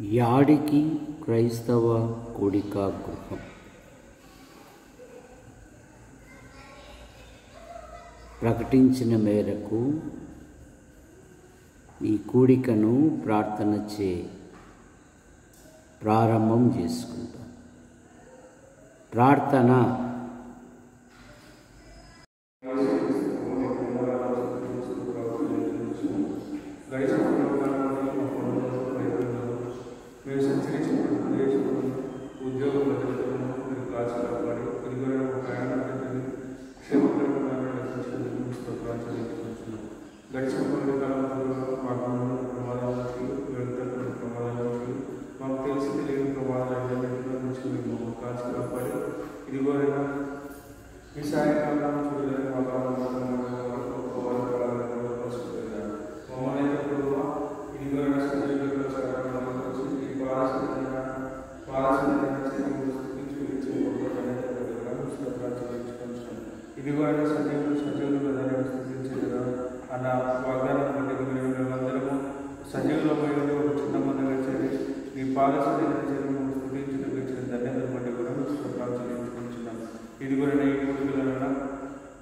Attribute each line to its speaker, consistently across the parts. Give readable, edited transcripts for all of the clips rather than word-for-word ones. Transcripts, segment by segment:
Speaker 1: యాడికి క్రైస్తవ కూడికా గృహం ప్రకటించిన మేరకు ఈ కూడికను ప్రార్థనచే ప్రారంభం చేసుకుంటాం. ప్రార్థన.
Speaker 2: ఇదిగోనైనా సజీవులు అన్న వాగ్దానం బట్టి మేమందరము సజీవులమైన ఒక చిన్న మందిగా చేరి నీ పాలసీలను స్థుతించిన ధన్యతను బట్టి కూడా ప్రార్థించుకుంటున్నాం. ఇదిగోనైనా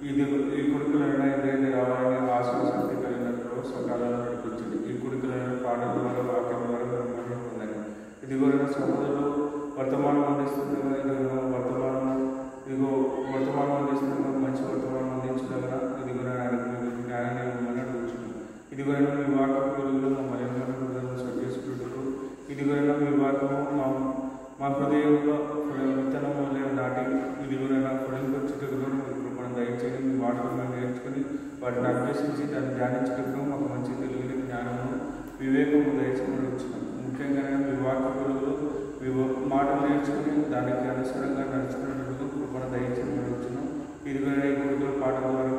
Speaker 2: ఈ కొడుకులైనా ఏదైతే రావాలని ఆశక్తి కలిగినట్లు సకాలంలో నడిపించింది. ఈ కొడుకులైన పాటల ద్వారా వాక్యం ద్వారా మనం పొందాలి. ఇదిగోనైనా సహోదరులు వర్తమానం అందిస్తుండగా వర్తమానం అందిస్తుండగా మంచి వర్తమానం అందించగలరా? జ్ఞానాన్ని అడుగుతున్నాం. ఇదిగోనైనా మీ వాక్య పురుగులు మమ్మల్ని సర్వేసుకుంటూ ఇదిగోనైనా మీ వాక్యము మా హృదయంలో విత్తనం వల్లే నాటి ఇదిగోనైనా ఫలింపచ్చుటకు మనం దయచేసి మీ వాటిని నేర్చుకుని వాటిని అభ్యసించి దాన్ని ధ్యానించటకు మాకు మంచి తెలివిని జ్ఞానము వివేకము దయచేసి వచ్చినాం. ముఖ్యంగా మీ వాక్య పురుగులు మీ మాటలు నేర్చుకుని దానికి అనుసరంగా నడుచుకున్నట్టు కృపణ దయచేసి వచ్చినాం. ఇదిగోనైనా ఈ గుడిలో పాటల ద్వారా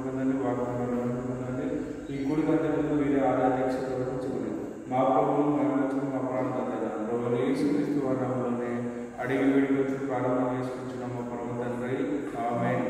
Speaker 2: పొందండి, వాక్యం ద్వారా పొందండి. ఈ గుడి గంటలలో వీరే ఆరాధ్యక్షత వహించుకుని మా ప్రభువును మరణించిన మా ప్రాణం యేసుక్రీస్తు వారి నామములోనే అడిగి వేడుకొచ్చి ప్రారంభం చేసుకుంటున్నాం మా పరమ తండ్రి. ఆమేన్.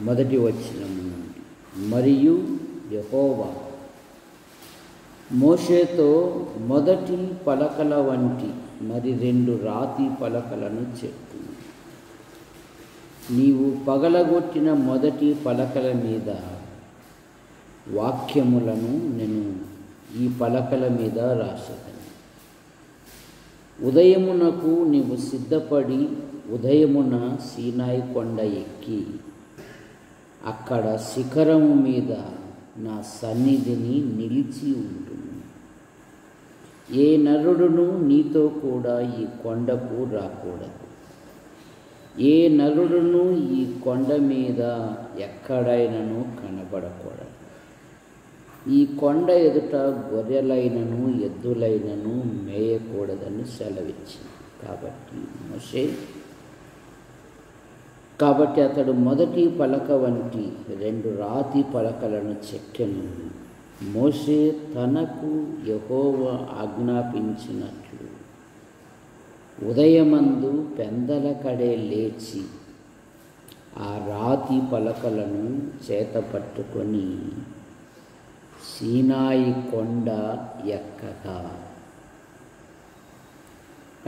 Speaker 1: మొదటి వచనం నుండి. మరియు యెహోవా మోషేతో మొదటి పలకల వంటి మరి 2 రాతి పలకలను చెప్పు. నీవు పగలగొట్టిన మొదటి పలకల మీద వాక్యములను నేను ఈ పలకల మీద రాసేదను. ఉదయమునకు నీవు సిద్ధపడి ఉదయమున సీనాయి కొండ ఎక్కి అక్కడ శిఖరము మీద నా సన్నిధిని నిలిచి ఉంటుంది. ఏ నరుడును నీతో కూడా ఈ కొండకు రాకూడదు. ఏ నరుడును ఈ కొండ మీద ఎక్కడైనను కనబడకూడదు. ఈ కొండ ఎదుట గొర్రెలైనను ఎద్దులైనను మేయకూడదని సెలవిచ్చింది. కాబట్టి అతడు మొదటి పలక వంటి 2 రాతి పలకలను చెక్కెను. మోషే తనకు యెహోవా ఆజ్ఞాపించినట్లు ఉదయమందు పెందల కడే లేచి ఆ రాతి పలకలను చేతపట్టుకొని సీనాయి కొండ ఎక్కగా.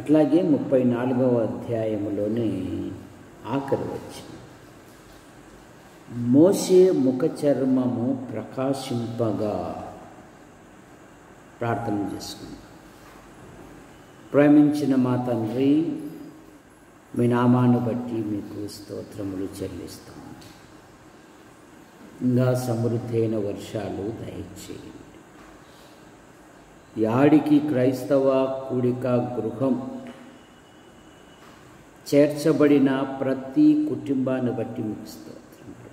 Speaker 1: అట్లాగే 34వ అధ్యాయములోనే ఆఖరి వచ్చిన మోషే ముఖ చర్మము ప్రకాశింపగా. ప్రార్థన చేసుకుందాం. ప్రేమించిన మా తండ్రి, మీ నామాన్ని బట్టి మీకు స్తోత్రములు చెల్లిస్తాము. ఇంకా సమృద్ధి అయిన వర్షాలు దయచేయండి. యాడికి క్రైస్తవ కూడిక గృహం చేర్చబడిన ప్రతి కుటుంబాన్ని బట్టి మీకు స్తోత్రములు.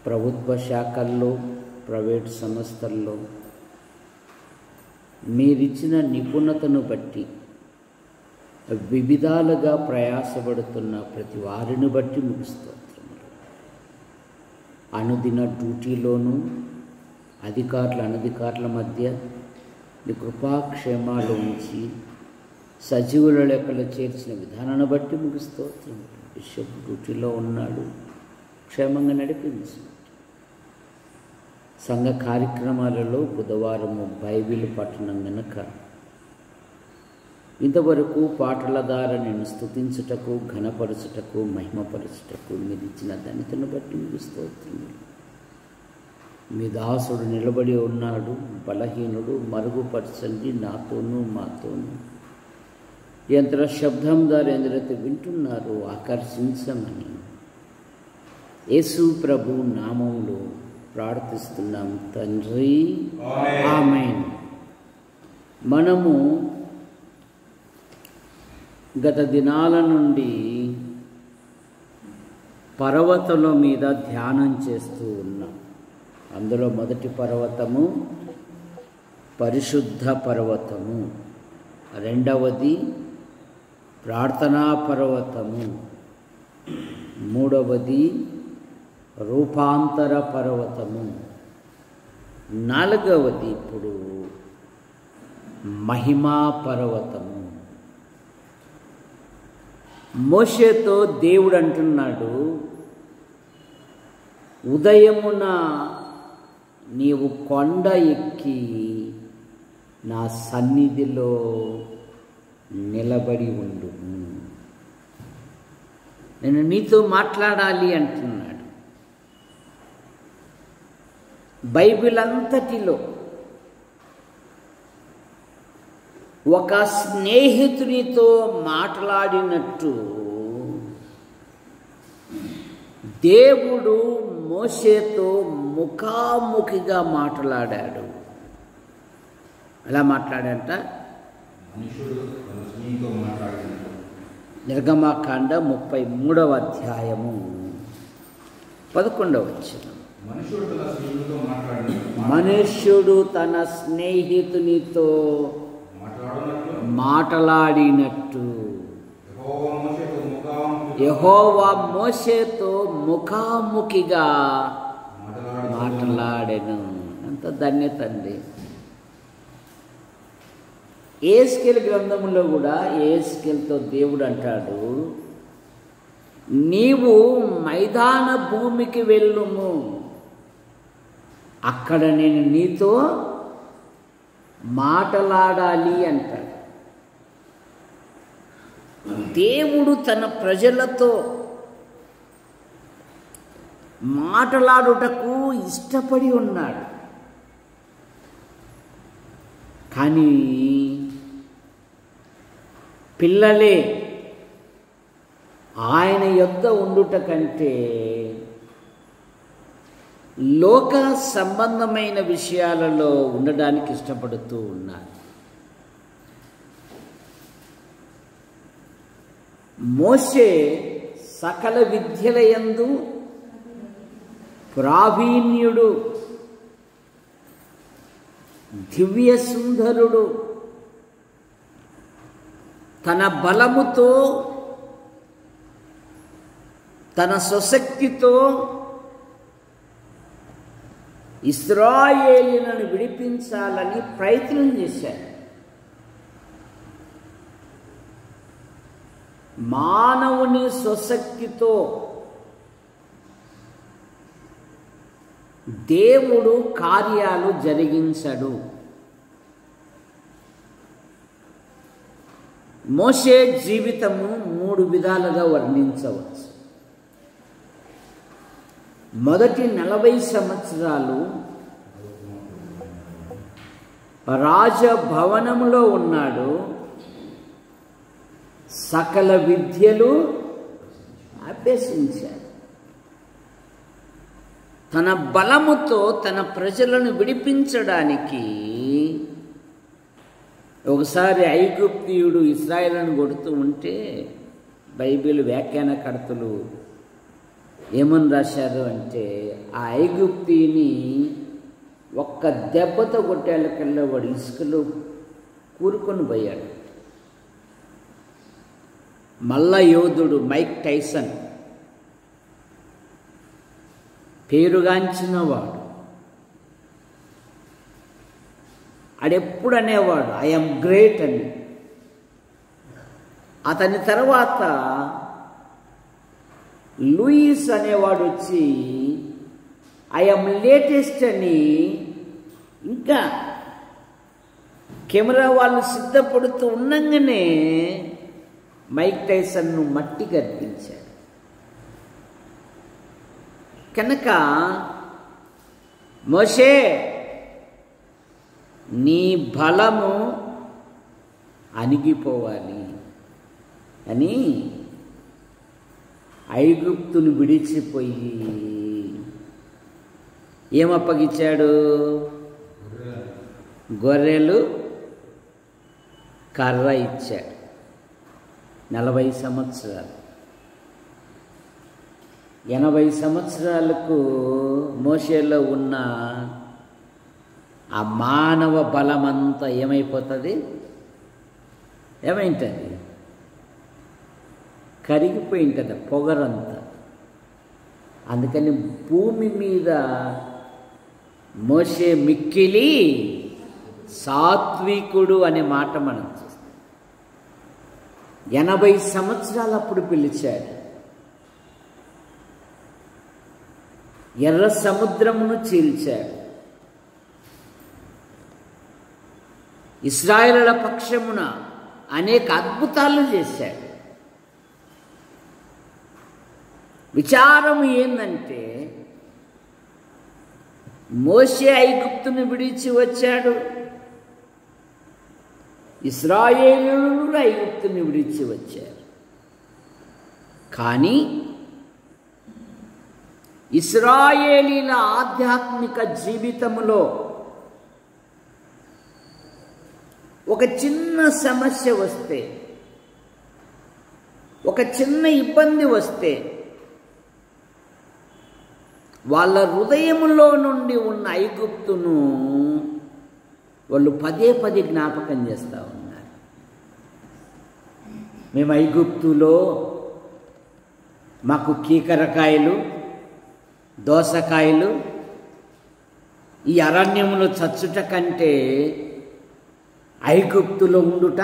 Speaker 1: ప్రభుత్వ శాఖల్లో, ప్రైవేట్ సంస్థల్లో మీరిచ్చిన నిపుణతను బట్టి వివిధాలుగా ప్రయాసపడుతున్న ప్రతి వారిని బట్టి మీకు స్తోత్రములు. అనుదిన డ్యూటీలోనూ అధికారుల అనధికారుల మధ్య మీ కృపాక్షేమాలు ఉంచి సజీవుల లెక్కలు చేర్చిన విధానాన్ని బట్టి మీకు స్తోత్రములు. బిషప్ డ్యూటీలో ఉన్నాడు, క్షేమంగా నడిపించండి. సంఘ కార్యక్రమాలలో బుధవారము బైబిల్ పఠనం గనక ఇంతవరకు పాటల ద్వారా నేను స్తుతించుటకు, ఘనపరచుటకు, మహిమపరచుటకు మీరు ఇచ్చిన ధన్యతను బట్టి మీకు స్తోత్రములు. మీ దాసుడు నిలబడి ఉన్నాడు, బలహీనుడు, మరుగుపరచండి నాతోనూ మాతోనూ. యంత్ర శబ్దం ద్వారా ఎందరైతే వింటున్నారో ఆకర్షించమని యేసు ప్రభు నామములో ప్రార్థిస్తున్నాం తండ్రి, ఆమేన్. మనము గత దినాల నుండి పర్వతాల మీద ధ్యానం చేస్తూ ఉన్నాం. అందులో మొదటి పర్వతము పరిశుద్ధ పర్వతము, రెండవది ప్రార్థనా పర్వతము, మూడవది రూపాంతర పర్వతము, నాలుగవది ఇప్పుడు మహిమా పర్వతము. మోషేతో దేవుడు అంటున్నాడు, ఉదయమున నీవు కొండ ఎక్కి నా సన్నిధిలో నిలబడి ఉండు, నేను నీతో మాట్లాడాలి అంటున్నాడు. బైబిల్ అంతటిలో ఒక స్నేహితునితో మాట్లాడినట్టు దేవుడు మోషేతో ముఖాముఖిగా మాట్లాడాడు. ఎలా మాట్లాడంట? నిర్గమకాండ 33వ అధ్యాయము 11వ వచనం. మనుష్యుడు తన స్నేహితునితో మాట్లాడినట్టు యెహోవా మోషేతో ముఖాముఖిగా మాట్లాడెను. అంత ధన్యత అండి. యెహెజ్కేలు గ్రంథంలో కూడా యెహెజ్కేలుతో దేవుడు అంటాడు, నీవు మైదాన భూమికి వెళ్ళుము, అక్కడ నేను నీతో మాట్లాడాలి అంటాడు. దేవుడు తన ప్రజలతో మాట్లాడుటకు ఇష్టపడి ఉన్నాడు. కానీ పిల్లలే ఆయన యొద్ద ఉండుట కంటే లోక సంబంధమైన విషయాలలో ఉండడానికి ఇష్టపడుతూ ఉన్నారు. మోషే సకల విద్యలయందు ప్రావీణ్యుడు, దివ్య సుందరుడు. తన బలముతో, తన స్వశక్తితో ఇశ్రాయేలీయులను విడిపించాలని ప్రయత్నం చేశాడు. మానవుని స్వశక్తితో దేవుడు కార్యాలు జరిగించడు. మోషే జీవితము 3 విధాలుగా వర్ణించవచ్చు. మొదటి 40 సంవత్సరాలు రాజభవనములో ఉన్నాడు. సకల విద్యలు అభ్యసించాడు. తన బలముతో తన ప్రజలను విడిపించడానికి ఒకసారి ఐగుప్తీయుడు ఇశ్రాయేలును కొడుతూ ఉంటే బైబిల్ వ్యాఖ్యానకర్తలు ఏమని రాశారు అంటే, ఆ ఐగుప్తీని ఒక్క దెబ్బతో కొట్టేళ్ళకల్లా వాడు ఇసుకలో కూరుకొని పోయాడు. మల్ల యోధుడు మైక్ టైసన్ పేరుగాంచిన వాడు. ఆడెప్పుడు అనేవాడు ఐఎమ్ గ్రేట్ అని. అతని తర్వాత లూయిస్ అనేవాడు వచ్చి ఐఎమ్ లేటెస్ట్ అని, ఇంకా కెమెరా వాళ్ళు సిద్ధపడుతూ ఉండగానే మైక్ టైసన్ను మట్టి గర్పించాడు. కనుక మోషే నీ బలము అణిగిపోవాలి అని ఐగుప్తును విడిచిపోయి ఏమప్పగించాడు? గొర్రెలు కర్ర ఇచ్చాడు. 40 సంవత్సరాలు 80 సంవత్సరాలకు మోషేలో ఉన్న ఆ మానవ బలమంతా ఏమైపోతుంది? ఏమైంటుంది? కరిగిపోయి ఉంటుంది పొగరంతా. అందుకని భూమి మీద మోషే మిక్కిలి సాత్వికుడు అనే మాట మనం చూస్తాం. 80 సంవత్సరాలు అప్పుడు పిలిచాడు. ఎర్ర సముద్రమును చీల్చాడు. ఇశ్రాయేలుల పక్షమున అనేక అద్భుతాలు చేశాడు. విచారం ఏందంటే, మోషే ఐగుప్తును విడిచి వచ్చాడు, ఇశ్రాయేలీయులు ఐగుప్తుని విడిచి వచ్చారు. కానీ ఇశ్రాయేలీల ఆధ్యాత్మిక జీవితంలో ఒక చిన్న సమస్య వస్తే, ఒక చిన్న ఇబ్బంది వస్తే, వాళ్ళ హృదయంలో నుండి ఉన్న ఐగుప్తును వాళ్ళు పదే పదే జ్ఞాపకం చేస్తూ ఉన్నారు. మేము ఐగుప్తులో మాకు కీకరకాయలు, దోసకాయలు, ఈ అరణ్యములో చచ్చుట కంటే ఐగుప్తులో ఉండుట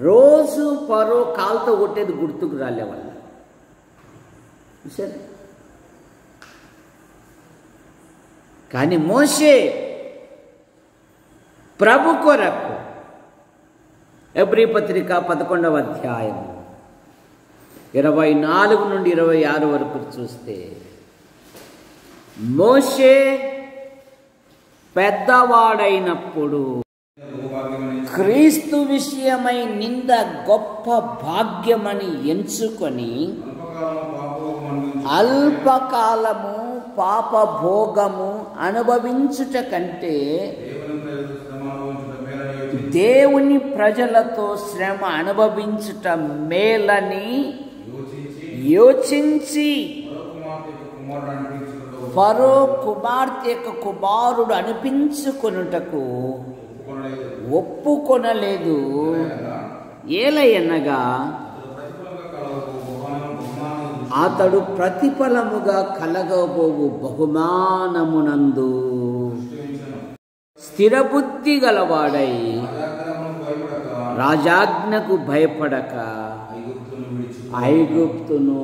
Speaker 1: రోజు పరో కాలుతో కొట్టేది గుర్తుకు రాలేవాళ్ళ. సరే, కానీ మోషే ప్రభు కొరకు హెబ్రీ పత్రిక 11వ అధ్యాయం 24 నుండి 26 వరకు చూస్తే, మోషే పెద్దవాడైనప్పుడు క్రీస్తు విషయమై నింద గొప్ప భాగ్యమని ఎంచుకొని అల్పకాలము పాప భోగము అనుభవించుట కంటే దేవుని ప్రజలతో శ్రమ అనుభవించుట మేలని యోచించి ఫరో కుమార్తె యొక్క కుమారుడు అనిపించుకొనుటకు ఒప్పుకొనలేదు. ఏలయనగా అతడు ప్రతిఫలముగా కలగబోవు బహుమానమునందు స్థిరబుద్ధి గలవాడై రాజాజ్ఞకు భయపడక ఐగుప్తును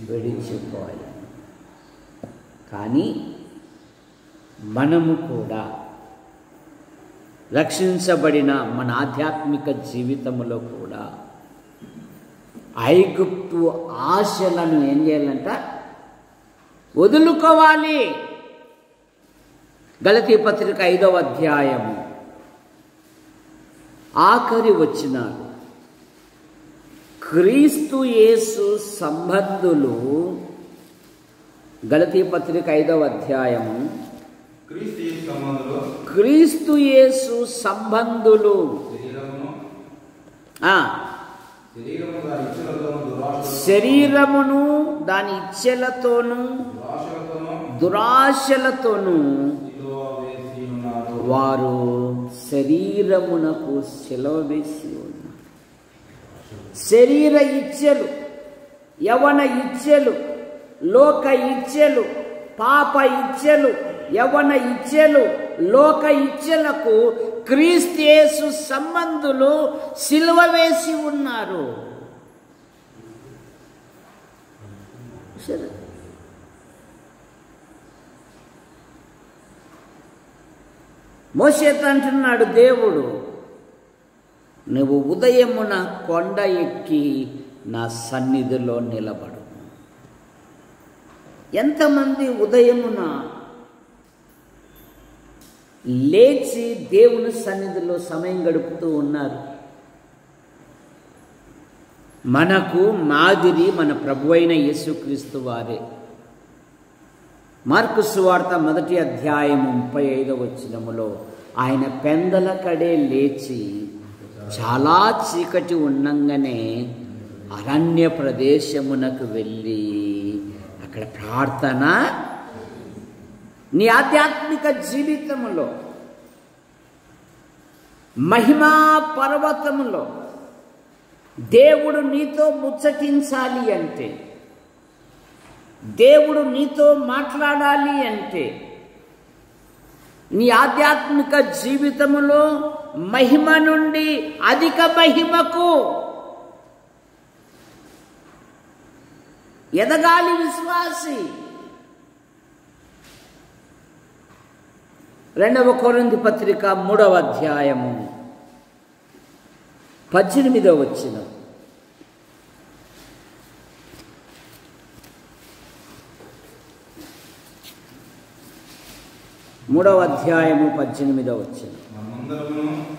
Speaker 1: విడిచిపోయాను. కానీ మనము కూడా రక్షించబడిన మన ఆధ్యాత్మిక జీవితంలో కూడా ఐగుప్తు ఆశలను ఏం చేయాలంట? వదులుకోవాలి. గలతీ పత్రిక 5వ అధ్యాయము ఆఖరి వచనాలు. క్రీస్తు యేసు సంబంధులు, గలతీ పత్రిక 5వ అధ్యాయము, క్రీస్తు యేసు సంబంధులు శరీరమును దాని ఇచ్ఛలతోనూ దురాశలతోనూ వారు శరీరమునకు సిలువ వేసి ఉన్నారు. శరీర ఇచ్ఛలు, యవన ఇచ్ఛలు, లోక ఇచ్ఛలు, పాప ఇచ్ఛలు, యవన ఇచ్ఛలు, లోక ఇచ్ఛలకు క్రీస్తు యేసు సంబంధులు సిలువ వేసి ఉన్నారు. మోషేతో అంటున్నాడు దేవుడు, నువ్వు ఉదయమున కొండ ఎక్కి నా సన్నిధిలో నిలబడు. ఎంతమంది ఉదయమున లేచి దేవుని సన్నిధిలో సమయం గడుపుతూ ఉన్నారు? మనకు మాదిరి మన ప్రభువైన యేసుక్రీస్తు వారే. మార్కు సువార్త 1వ అధ్యాయం 35వ వచనములో ఆయన పెందల కడే లేచి చాలా చీకటి ఉండంగానే అరణ్య ప్రదేశమునకు వెళ్ళి అక్కడ ప్రార్థన. నీ ఆధ్యాత్మిక జీవితంలో మహిమా పర్వతములో దేవుడు నీతో ముచ్చటించాలి అంటే, దేవుడు నీతో మాట్లాడాలి అంటే, నీ ఆధ్యాత్మిక జీవితములో మహిమ నుండి అధిక మహిమకు ఎదగాలి విశ్వాసి. 2వ కొరింథీ పత్రిక 3వ అధ్యాయము 18వ వచనం. మూడవ అధ్యాయము 18వ వచనం.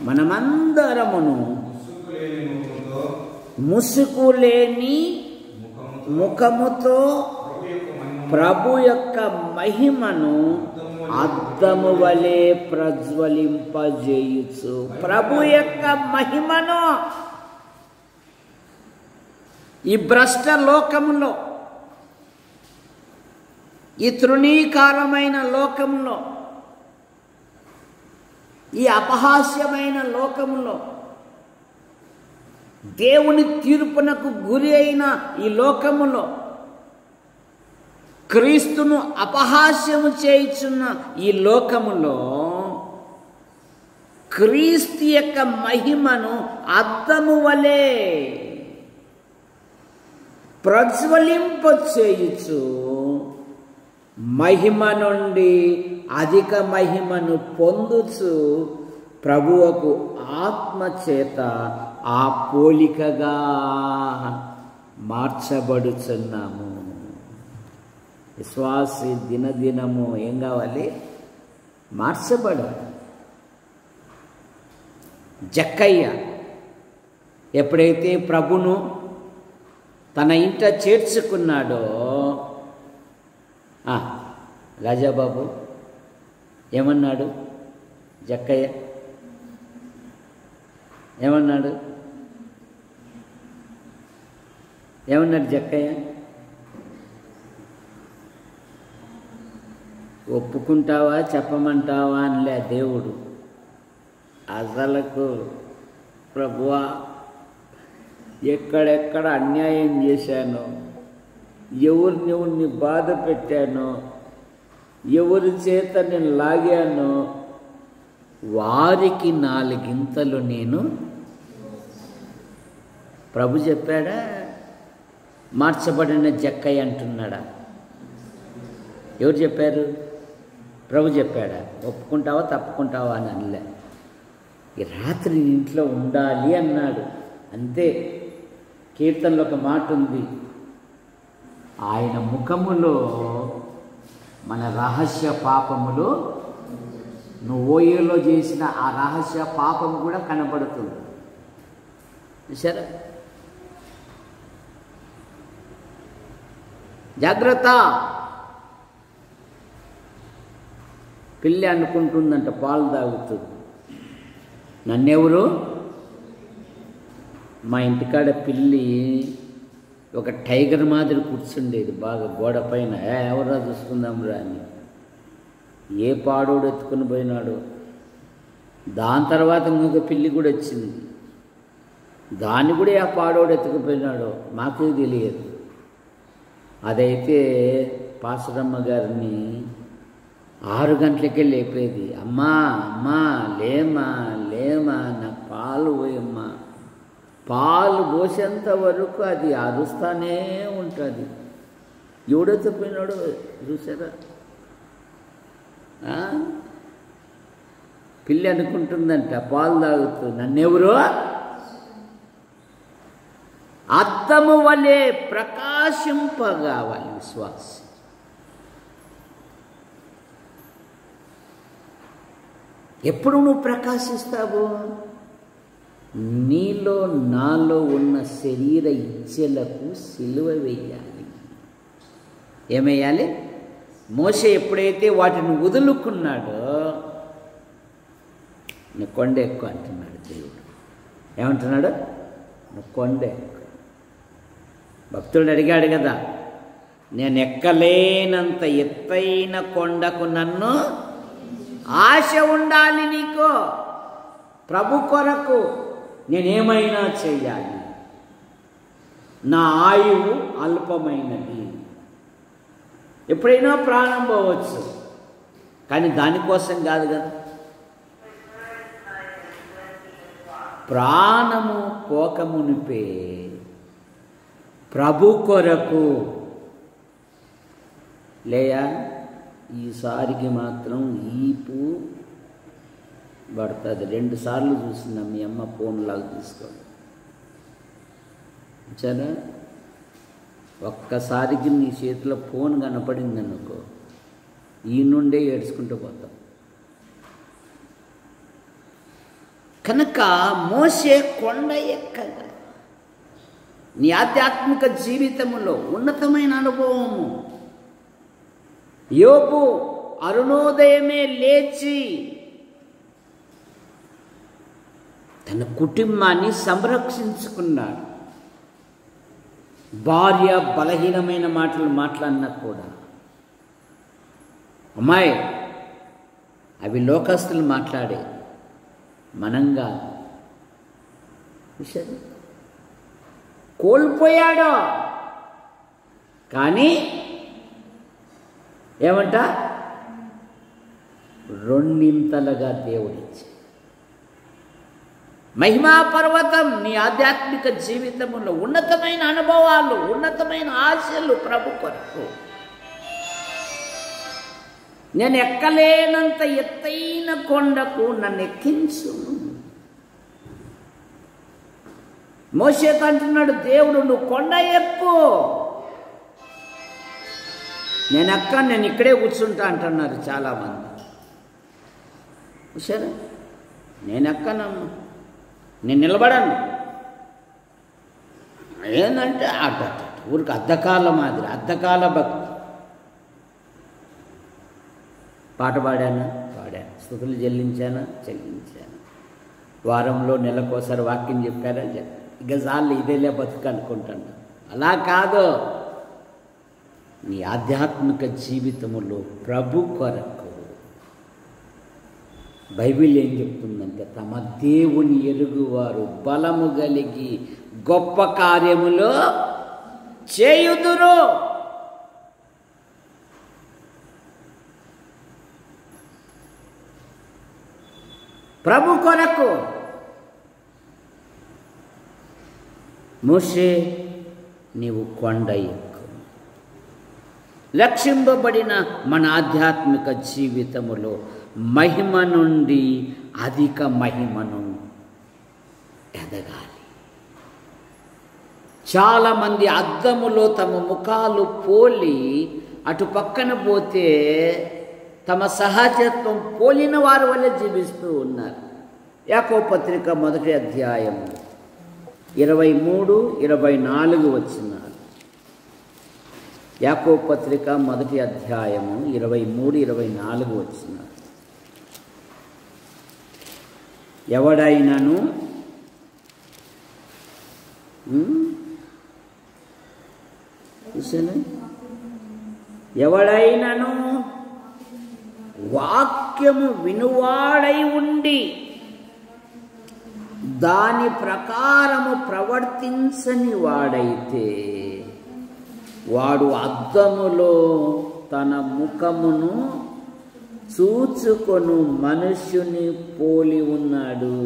Speaker 1: మనమందరమును ముసుగు లేని ముఖముతో ప్రభు యొక్క మహిమను అద్దము వలె ప్రజ్వలింపజేయుచు. ప్రభు యొక్క మహిమను ఈ భ్రష్ట లోకములో, ఈ తృణీకారమైన లోకములో, ఈ అపహాస్యమైన లోకములో, దేవుని తీర్పునకు గురి అయిన ఈ లోకములో, క్రీస్తును అపహాస్యము చేయుచున్న ఈ లోకములో క్రీస్తు యొక్క మహిమను అద్దము వలె ప్రజ్వలింపచేయుచు మహిమ నుండి అధిక మహిమను పొందుచు ప్రభువుకు ఆత్మ చేత ఆ పోలికగా మార్చబడుచున్నాము. విశ్వాసి దినదినము ఏం కావాలి? మార్చబడాలి. జక్కయ్య ఎప్పుడైతే ప్రభును తన ఇంట చేర్చుకున్నాడో, రాజాబాబు ఏమన్నాడు? జక్కయ్య ఏమన్నాడు? జక్కయ్య ఒప్పుకుంటావా చెప్పమంటావా అనిలే దేవుడు. అసలకు ప్రభువా, ఎక్కడెక్కడ అన్యాయం చేశానో, ఎవరిని బాధ పెట్టానో, ఎవరి చేత నేను లాగానో వారికి 4 గింతలు నేను ప్రభు చెప్పాడా, మార్చబడిన జక్కయ్య అంటున్నాడా? ఎవరు చెప్పారు? ప్రభు చెప్పాడా? ఒప్పుకుంటావా తప్పుకుంటావా అని అనలే. ఈ రాత్రి ఇంట్లో ఉండాలి అన్నాడు అంతే. కీర్తనలో ఒక మాట ఉంది, ఆయన ముఖములో మన రహస్య పాపములు, నువ్వు ఓయోలో చేసిన ఆ రహస్య పాపం కూడా కనబడుతుంది. చూసారా? జాగ్రత్త. పిల్లి అనుకుంటుందంట పాలు తాగుతుంది, నన్నెవరు? మా ఇంటికాడ పిల్లి ఒక టైగర్ మాదిరి కూర్చుండేది బాగా గోడ పైన. ఎవరా చూసుకుందాం రా అని. ఏ పాడోడు ఎత్తుకుని పోయినాడు. దాని తర్వాత ఇంకొక పిల్లి కూడా వచ్చింది, దాన్ని కూడా ఆ పాడోడు ఎత్తుకుపోయినాడు, మాకే తెలియదు. అదైతే పాసరమ్మ గారిని 6 గంటలకే లేపేది. అమ్మా అమ్మా లేమా లేమా, నాకు పాలు పోయమ్మా. పాలు పోసేంత వరకు అది అరుస్తానే ఉంటుంది. ఎవడెత్తిపోయినాడు చూసారా? పిల్లి అనుకుంటుందంట పాలు తాగుతూ, నన్నెవరు? అద్దము వలె ప్రకాశింపగావాలి విశ్వాసం. ఎప్పుడు నువ్వు ప్రకాశిస్తావు? నీలో నాలో ఉన్న శరీర ఇచ్ఛలకు సిలువ వేయాలి. ఏమేయాలి? మోషే ఎప్పుడైతే వాటిని వదులుకున్నాడో, నువ్వు కొండ ఎక్కువ అంటున్నాడు దేవుడు. ఏమంటున్నాడు? నువ్వు కొండ ఎక్కువ. భక్తుడు అడిగాడు కదా, నేను ఎక్కలేనంత ఎత్తైన కొండకు నన్ను ఆశ ఉండాలి నీకు. ప్రభు కొరకు నేనేమైనా చెయ్యాలి. నా ఆయువు అల్పమైనది. ఎప్పుడైనా ప్రాణం పోవచ్చు, కానీ దానికోసం కాదు కదా. ప్రాణము పోకమునిపే ప్రభు కొరకు లేయా. ఈసారికి మాత్రం ఈపు పడుతుంది. 2 సార్లు చూసిందా మీ అమ్మ ఫోన్లాగా తీసుకోండి. సరే, ఒక్కసారికి నీ చేతిలో ఫోన్ కనపడింది అనుకో, ఈ నుండే ఏడ్చుకుంటూ పోతాం. కనుక మోషే కొండ ఎక్కగా నీ ఆధ్యాత్మిక జీవితంలో ఉన్నతమైన అనుభవము. యోబు అరుణోదయమే లేచి తన కుటుంబాన్ని సంరక్షించుకున్నాడు. భార్య బలహీనమైన మాటలు మాట్లాడినా కూడా, అమ్మాయి అవి లోకస్తులు మాట్లాడే, మనంగా విషయం కోల్పోయాడు. కానీ ఏమంట? 2 దేవుడిచ్చి మహిమా పర్వతం. నీ ఆధ్యాత్మిక జీవితంలో ఉన్నతమైన అనుభవాలు, ఉన్నతమైన ఆశలు ప్రభు కొరకు. నేను ఎక్కలేనంత ఎత్తైన కొండకు నన్ను ఎక్కించు. మోషేతో అంటున్నాడు దేవుడు, నువ్వు కొండ ఎక్కు. నేను ఇక్కడే కూర్చుంటా అంటున్నారు చాలామంది. సరే, నేను నిలబడను. ఏంటంటే ఊరికి అద్దకాల మాదిరి, అద్దకాల భక్తి. పాట పాడాను, స్తుతులు చెల్లించాను. వారంలో నెలకోసారి వాక్యం చెప్పారా, ఇక చాలు ఇదేలే బతుకు అనుకుంటాను. అలా కాదు. నీ ఆధ్యాత్మిక జీవితంలో ప్రభు కొరకు బైబిల్ ఏం చెప్తుందంటే, తమ దేవుని ఎరుగువారు బలము కలిగి గొప్ప కార్యములు చేయుదురు. ప్రభు కొరకు మోషే నీవు కొండ ఎక్కు. లక్షింపబడిన మన ఆధ్యాత్మిక జీవితములో మహిమ నుండి అధిక మహిమను ఎదగాలి. చాలామంది అద్దములో తమ ముఖాలు పోలి అటు పక్కన పోతే తమ సహజత్వం పోలిన వారి వల్ల జీవిస్తూ ఉన్నారు. యాకోబు పత్రిక 1వ అధ్యాయము 23, 24 వచనాలు. యాకోబు పత్రిక 1వ అధ్యాయము 23, 24 వచనాలు. ఎవడైనను ఎవడైనను వాక్యము వినువాడై ఉండి దాని ప్రకారము ప్రవర్తించని వాడైతే వాడు అద్దములో తన ముఖమును చూచుకొను మనుష్యుని పోలి ఉన్నాడు.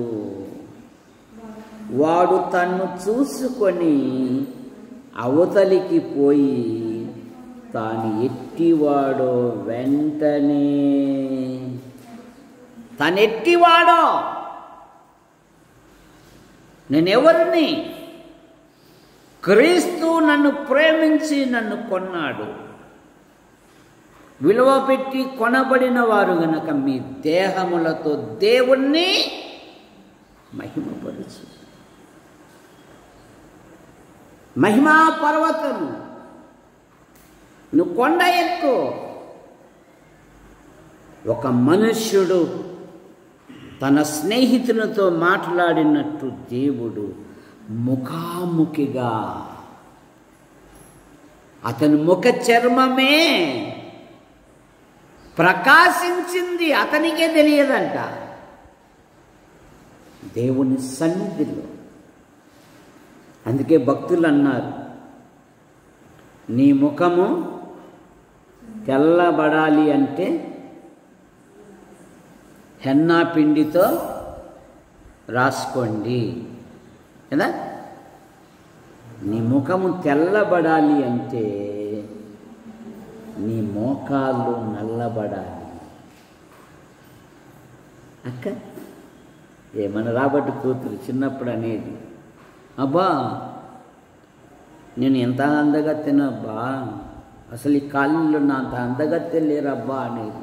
Speaker 1: వాడు తన్ను చూసుకొని అవతలికి పోయి తాను ఎట్టివాడో వెంటనే తనెట్టివాడో నేనెవరిని? క్రీస్తు నన్ను ప్రేమించి నన్ను కొన్నాడు. విలువ పెట్టి కొనబడిన వారు గనక మీ దేహములతో దేవుణ్ణి మహిమపరచు. మహిమా పర్వతము నువ్వు కొండ ఎక్కు. ఒక మనుష్యుడు తన స్నేహితునితో మాట్లాడినట్టు దేవుడు ముఖాముఖిగా అతని ముఖ చర్మమే ప్రకాశించింది, అతనికే తెలియదంట. దేవుని సన్నిధిలో. అందుకే భక్తులు అన్నారు, నీ ముఖము తెల్లబడాలి అంటే హెన్నా పిండితో రాసుకోండి కదా. నీ ముఖము తెల్లబడాలి అంటే నీ మోకాళ్ళు నల్లబడాలి. అక్క ఏమన్నా రాబట్టి కూతురు చిన్నప్పుడు అనేది, అబ్బా నేను ఎంత అందగత్తెనబ్బా, అసలు ఈ కాళ్ళలో నా అంత అందగత్తె లేరబ్బా అనేది.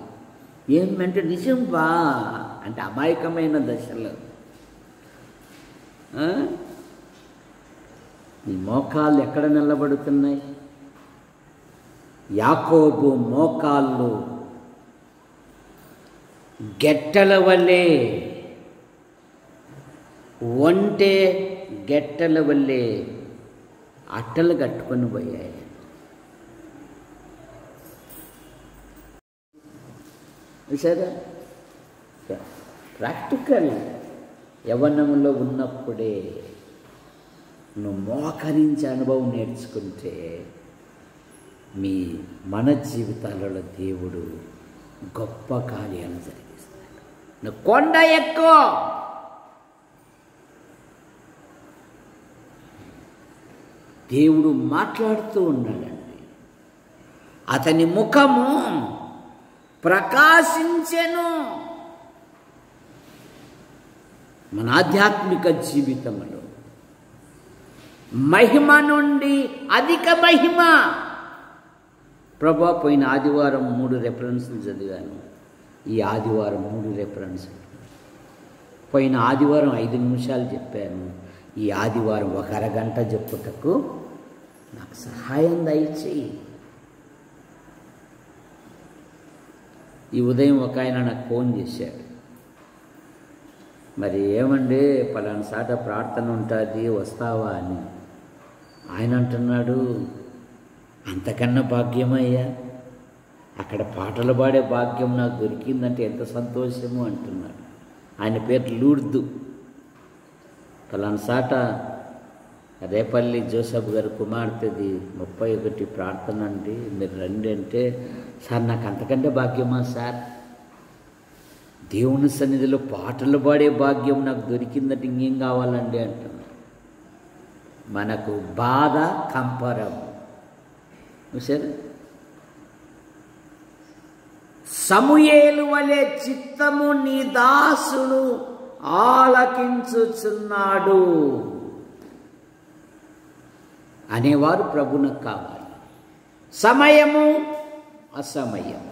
Speaker 1: ఏమంటే నిజం బా అంటే అమాయకమైన దశలో నీ మోకాళ్ళు ఎక్కడ నిలబడుతున్నాయి? యాకోబు మోకాళ్ళు గెట్టల వల్లే, ఒంటే గెట్టల వల్లే అట్టలు కట్టుకొని పోయాయి. సరే, ప్రాక్టికల్. యవ్వనంలో ఉన్నప్పుడే నువ్వు మోకరించే అనుభవం నేర్చుకుంటే మన జీవితాలలో దేవుడు గొప్ప కార్యాలు జరిగిస్తాడు. నువ్వు కొండ ఎక్కువ. దేవుడు మాట్లాడుతూ ఉన్నాడండి. అతని ముఖము ప్రకాశించెను. మన ఆధ్యాత్మిక జీవితంలో మహిమ నుండి అధిక మహిమ. ప్రభా, పోయిన ఆదివారం 3 రెఫరెన్సులు చదివాను, ఈ ఆదివారం 3 రెఫరెన్సులు. పోయిన ఆదివారం 5 నిమిషాలు చెప్పాను, ఈ ఆదివారం 1 అరగంట చెప్పుటకు నాకు సహాయం దయచేయి. ఈ ఉదయం ఒక ఆయన నాకు ఫోన్ చేశాడు, మరి ఏమండి పలానా సాట ప్రార్థన ఉంటుంది వస్తావా అని. ఆయన అంటున్నాడు, అంతకన్నా భాగ్యమయ్యా, అక్కడ పాటలు పాడే భాగ్యం నాకు దొరికిందంటే ఎంత సంతోషము అంటున్నాడు. ఆయన పేరు లూర్దు. పలానా సాట రేపల్లి జోసఫ్ గారి కుమార్తెది 31 ప్రార్థన అండి, మీరు రండి అంటే, సార్ నాకు అంతకంటే భాగ్యమా సార్, దేవుని సన్నిధిలో పాటలు పాడే భాగ్యం నాకు దొరికిందంటే ఇంకేం కావాలండి అంటున్నాను. మనకు బాధ కంపరం. చూసారు, సమూయేలు వలె చిత్తము నీ దాసుడు ఆలకించుచున్నాడు అనేవారు ప్రభువునకు కావాలి. సమయము అసమయము.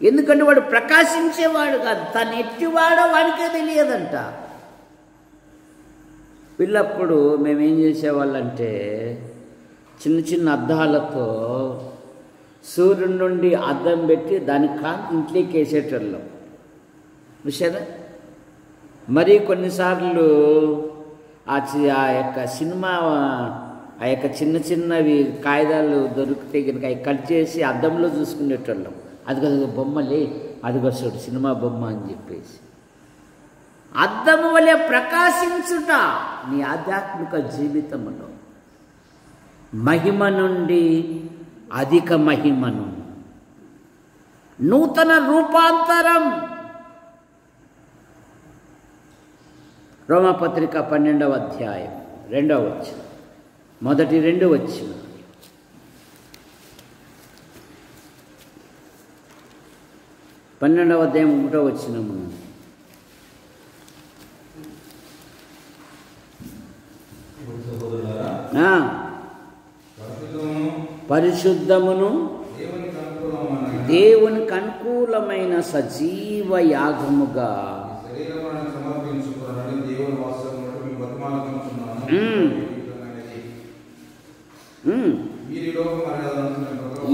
Speaker 1: ఎందుకంటే వాడు ప్రకాశించేవాడు కాదు, తను ఎట్టివాడో వాడికే తెలియదంట. పిల్లప్పుడు మేమేం చేసేవాళ్ళంటే చిన్న చిన్న అద్దాలతో సూర్యుడి నుండి అద్దం పెట్టి దాని కాంతి ఇంట్లోకి వేసేటోళ్ళం. చూసారా? మరి కొన్నిసార్లు ఆ యొక్క సినిమా ఆ యొక్క చిన్న చిన్నవి కాగితాలు దొరికితే కనుక అవి కట్ చేసి అద్దంలో చూసుకునేటోళ్ళం. అదిగో బొమ్మలే, అదిగో చూడు సినిమా బొమ్మ అని చెప్పేసి. అద్దము వలె ప్రకాశించుట నీ ఆధ్యాత్మిక జీవితంలో మహిమ నుండి అధిక మహిమను, నూతన రూపాంతరం. రోమపత్రిక 12వ అధ్యాయం 2వ వచనం, మొదటి 2 వచనం. 12వ అధ్యాయం 1వ వచనము. పరిశుద్ధమును దేవునికి అనుకూలమైన సజీవ యాగముగా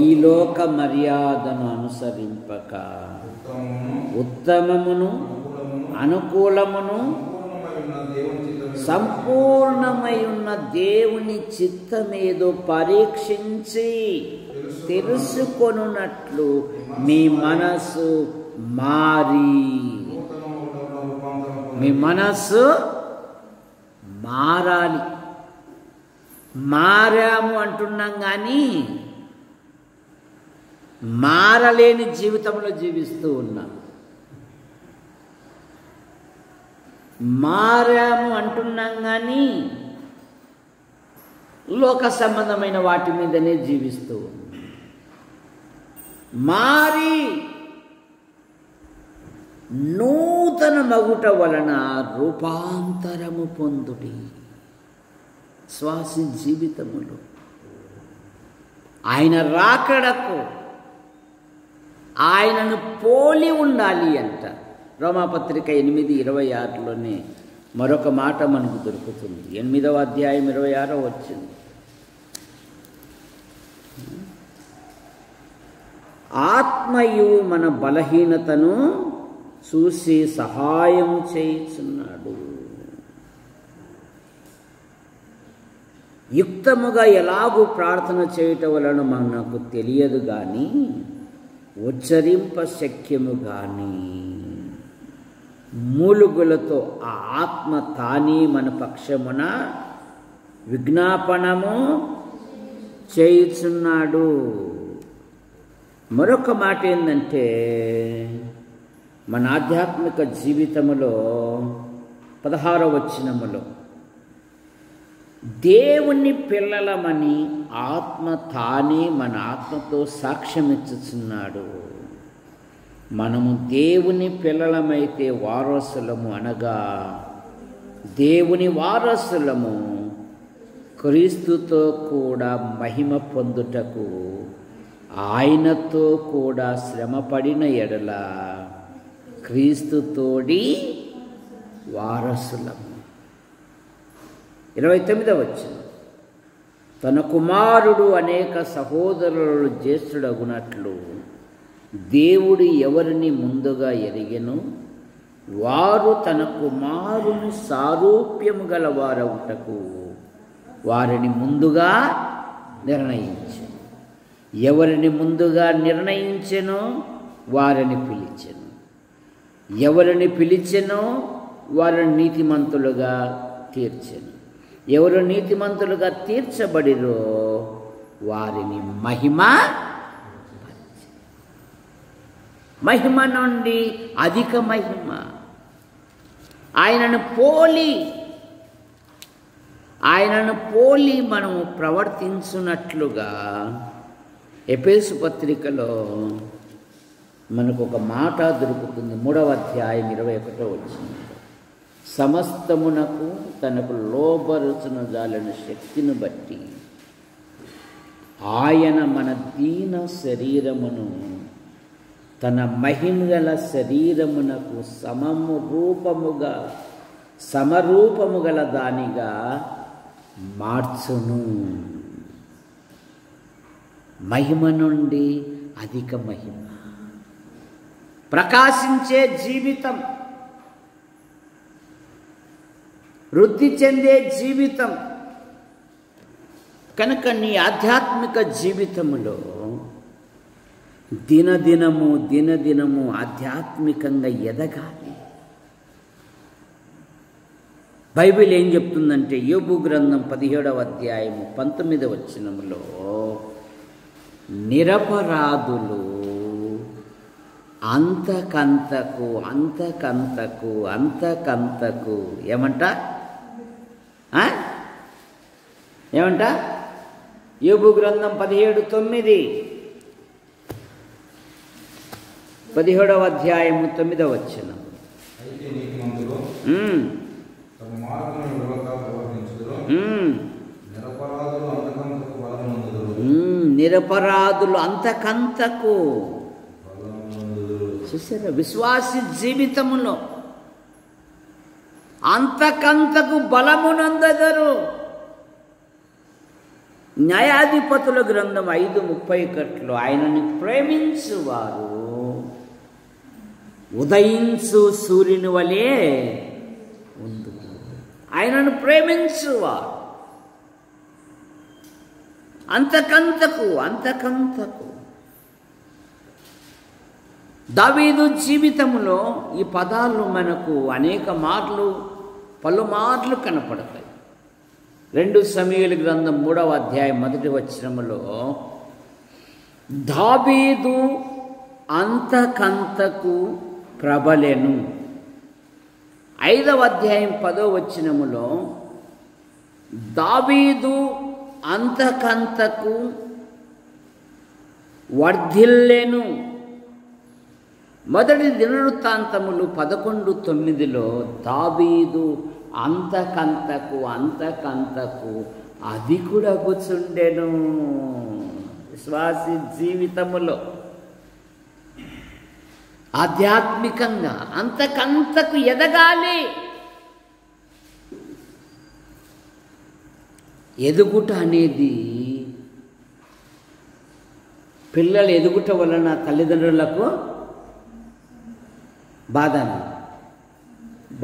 Speaker 1: ఈ లోక మర్యాదను అనుసరింపక ఉత్తమమును అనుకూలమును సంపూర్ణమై ఉన్న దేవుని చిత్తమేదో పరీక్షించి తెలుసుకొనున్నట్లు మీ మనస్సు మారాలి. మారాము అంటున్నాం కానీ మారలేని జీవితంలో జీవిస్తూ ఉన్నాం. మారాము అంటున్నాం కానీ లోక సంబంధమైన వాటి మీదనే జీవిస్తూ ఉన్నాం. మారి నూతన మగుట వలన రూపాంతరము పొందుడి. శ్వాసి జీవితములో ఆయన రాకడకు ఆయనను పోలి ఉండాలి అంట. రోమాపత్రిక 8:26లోనే మరొక మాట మనకు దొరుకుతుంది. 8వ అధ్యాయం 26వ వచనం. ఆత్మయు మన బలహీనతను చూసి సహాయం చేయుచున్నాడు. యుక్తముగా ఎలాగూ ప్రార్థన చేయటం వలన మనకు తెలియదు కానీ ఉచ్చరింప శక్యము కానీ మూలుగులతో ఆ ఆత్మ తానే మన పక్షమున విజ్ఞాపనము చేయుచున్నాడు. మరొక మాట ఏంటంటే మన ఆధ్యాత్మిక జీవితములో 16వ వచనములో దేవుని పిల్లలమని ఆత్మ తానే మన ఆత్మతో సాక్ష్యమిచ్చుచున్నాడు. మనము దేవుని పిల్లలమైతే వారసులము, అనగా దేవుని వారసులము, క్రీస్తుతో కూడా మహిమ పొందుటకు ఆయనతో కూడా శ్రమపడిన ఎడల క్రీస్తుతోడి వారసులము. 29వ వచనం. తన కుమారుడు అనేక సహోదరులు జ్యేష్ఠుడగునట్లు దేవుడు ఎవరిని ముందుగా ఎరిగెను, వారు తన కుమారుని సారూప్యము గలవారవుటకు వారిని ముందుగా నిర్ణయించెను. ఎవరిని ముందుగా నిర్ణయించెనో వారిని పిలిచెను. ఎవరిని పిలిచెనో వారిని నీతిమంతులుగా తీర్చెను. ఎవరు నీతిమంతులుగా తీర్చబడిరో వారిని మహిమ నుండి అధిక మహిమ. ఆయనను పోలి మనము ప్రవర్తించున్నట్లుగా ఎఫెసు పత్రికలో మనకు ఒక మాట దొరుకుతుంది. 3వ అధ్యాయం 21వ వచనం. సమస్తమునకు తనకు లోబరుచున జాలిన శక్తిని బట్టి ఆయన మన దీన శరీరమును తన మహిమగల శరీరమునకు సమరూపము గల దానిగా మార్చును. మహిమ నుండి అధిక మహిమ, ప్రకాశించే జీవితం, వృద్ధి చెందే జీవితం. కనుక నీ ఆధ్యాత్మిక జీవితంలో దినదినము ఆధ్యాత్మికంగా ఎదగాలి. బైబిల్ ఏం చెప్తుందంటే యోబు గ్రంథం 17వ అధ్యాయము 19వ వచనములో నిరపరాధులు అంతకంతకు ఏమంట యోబు గ్రంథం 17:9, 17వ అధ్యాయము 9వ వచనం. నిరపరాధులు అంతకంతకు. చూసారా, విశ్వాసి జీవితములో అంతకంతకు బలమునందెదరు. న్యాయాధిపతుల గ్రంథం 5:31 ఆయనని ప్రేమించువారు ఉదయించు సూర్యుని వలె ఉండు. ఆయనను ప్రేమించువారు అంతకంతకు. దావీదు జీవితంలో ఈ పదాలు మనకు పలుమార్లు కనపడతాయి. 2 సమూయేలు గ్రంథం 3వ అధ్యాయం 1వ వచనములో దావీదు అంతకంతకు ప్రబలెను. 5వ అధ్యాయం 10వ వచనములో దావీదు అంతకంతకు వర్ధిల్లెను. మొదటి దినవృత్తాంతములు 11:9 దావీదు అంతకంతకు అధికుడగుచుండెను. విశ్వాసి జీవితములో ఆధ్యాత్మికంగా అంతకంతకు ఎదగాలి. ఎదుగుట అనేది పిల్లలు ఎదుగుట వలన తల్లిదండ్రులకు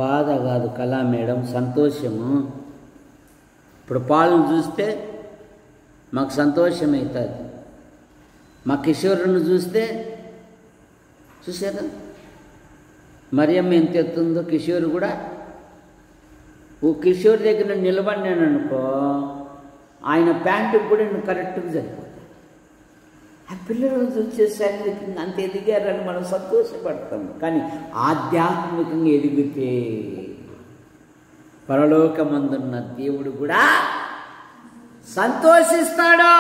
Speaker 1: బాధ కాదు కళా మేడం, సంతోషము. ఇప్పుడు పాలను చూస్తే మాకు సంతోషం అవుతుంది. మా కిషోరుని చూస్తే చూసారా మరియమ్మ ఎంత ఎత్తుందో, కిషోర్ కూడా. కిషోర్ దగ్గర నిలబడినాను అనుకో, ఆయన ప్యాంటుకు కూడా నేను కరెక్ట్గా సరిపోతాను. ఆ పిల్లలు చూసేసరికి అంత ఎదిగారని మనం సంతోషపడతాము. కానీ ఆధ్యాత్మికంగా ఎదిగితే పరలోకమందున్న దేవుడు కూడా సంతోషిస్తాడు.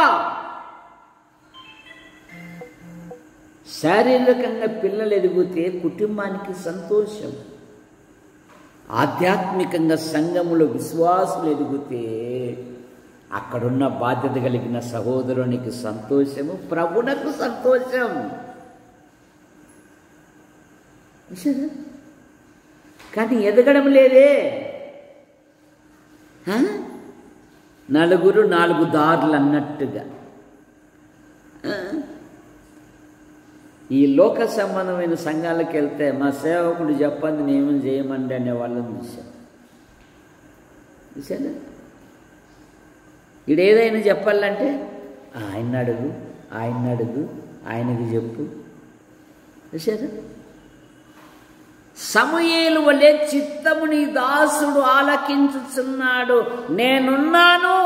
Speaker 1: శారీరకంగా పిల్లలు ఎదిగితే కుటుంబానికి సంతోషం. ఆధ్యాత్మికంగా సంఘములో విశ్వాసులు ఎదిగితే అక్కడున్న బాధ్యత కలిగిన సహోదరునికి సంతోషము, ప్రభునకు సంతోషం. కానీ ఎదగడం లేదే. నలుగురు 4 దారులు అన్నట్టుగా ఈ లోక సంబంధమైన సంఘాలకు వెళ్తే మా సేవకుడు చెప్పండి నేమేం చేయమండి అనే వాళ్ళని చూశాను. ఈడు ఏదైనా చెప్పాలంటే ఆయన అడుగు ఆయనకి చెప్పు. చూశారు, సమూయేలు వలె చిత్తముని దాసుడు ఆలకించుచున్నాడు, నేనున్నాను.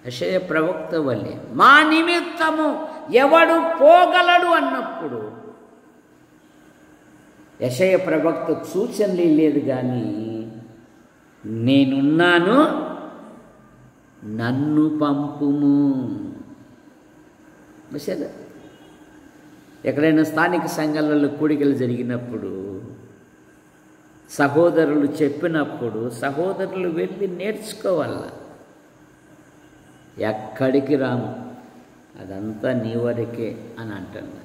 Speaker 1: యెషయా ప్రవక్త వలె మా నిమిత్తము ఎవడు పోగలడు అన్నప్పుడు యెషయా ప్రవక్త సూచనలు లేదు, కానీ నేనున్నాను నన్ను పంపుము. సరే, ఎక్కడైనా స్థానిక సంఘాలలో కూడికలు జరిగినప్పుడు సహోదరులు చెప్పినప్పుడు సహోదరులు వెళ్ళి నేర్చుకోవాల. ఎక్కడికి రాము, అదంతా నీ వరకే అని అంటున్నారు.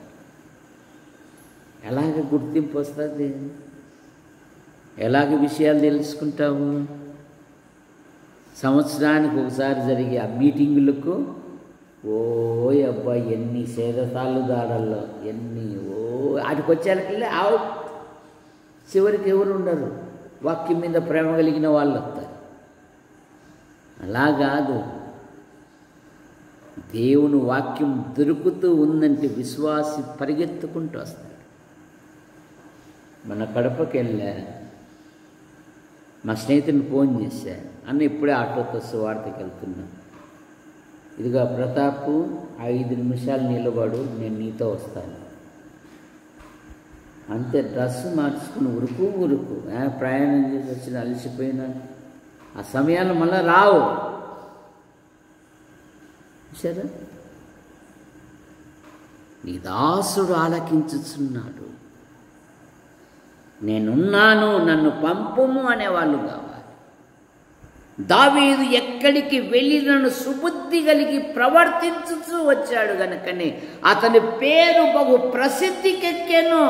Speaker 1: ఎలాగ గుర్తింపు వస్తుంది? ఎలాగ విషయాలు తెలుసుకుంటావు? సంవత్సరానికి ఒకసారి జరిగే ఆ మీటింగులకు అబ్బా ఎన్ని సేదతాళ్ళు దాడల్లో ఎన్ని వాటికి వచ్చేళ్ళకెళ్ళి చివరికి ఎవరు ఉండరు, వాక్యం మీద ప్రేమ కలిగిన వాళ్ళు వస్తారు. అలా కాదు, దేవుని వాక్యం దొరుకుతూ ఉందంటే విశ్వాసి పరిగెత్తుకుంటూ వస్తాడు. మన కడపకి వెళ్ళా, మా స్నేహితుని ఫోన్ చేశా, అన్న ఇప్పుడే ఆటోతో సువార్తకి వెళ్తున్నా, ఇదిగా ప్రతాపు 5 నిమిషాలు నిలబడు, నేను నీతో వస్తాను. అంతే, డ్రెస్ మార్చుకుని ఉరుకు ప్రయాణం చేసి వచ్చిన అలసిపోయినా ఆ సమయాలు మళ్ళీ రావు. సరే, నీ దాసుడు ఆలకించుచున్నాడు, నేనున్నాను నన్ను పంపుము అనేవాళ్ళు కావాలి. దావీదు ఎక్కడికి వెళ్ళినను సుబుద్ధి కలిగి ప్రవర్తించుతూ వచ్చాడు గనుకనే అతని పేరు బహు ప్రసిద్ధికెక్కెను.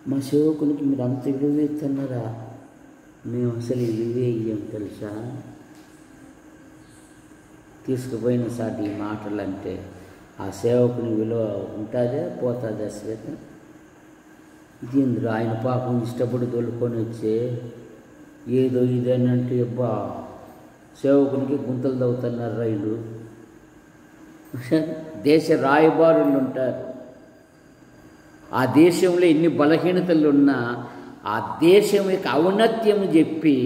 Speaker 1: మా సేవకునికి మీరు అంత విలువ ఇస్తున్నారా? మేము అసలు విలువే ఇయ్యం తెలుసా. తీసుకుపోయిన సాటి ఈ మాటలు అంటే ఆ సేవకుని విలువ ఉంటుందా పోతుందా? శ్వేత, ఇది ఇందులో ఆయన పాపం ఇష్టపడి తోలుకొని వచ్చే ఏదో ఇదేనంటే అబ్బా సేవకునికి గుంతలు తవ్వుతున్నారు రైలు. దేశ రాయబారులు ఉంటారు, ఆ దేశంలో ఎన్ని బలహీనతలు ఉన్నా ఆ దేశం యొక్క ఔన్నత్యం చెప్పి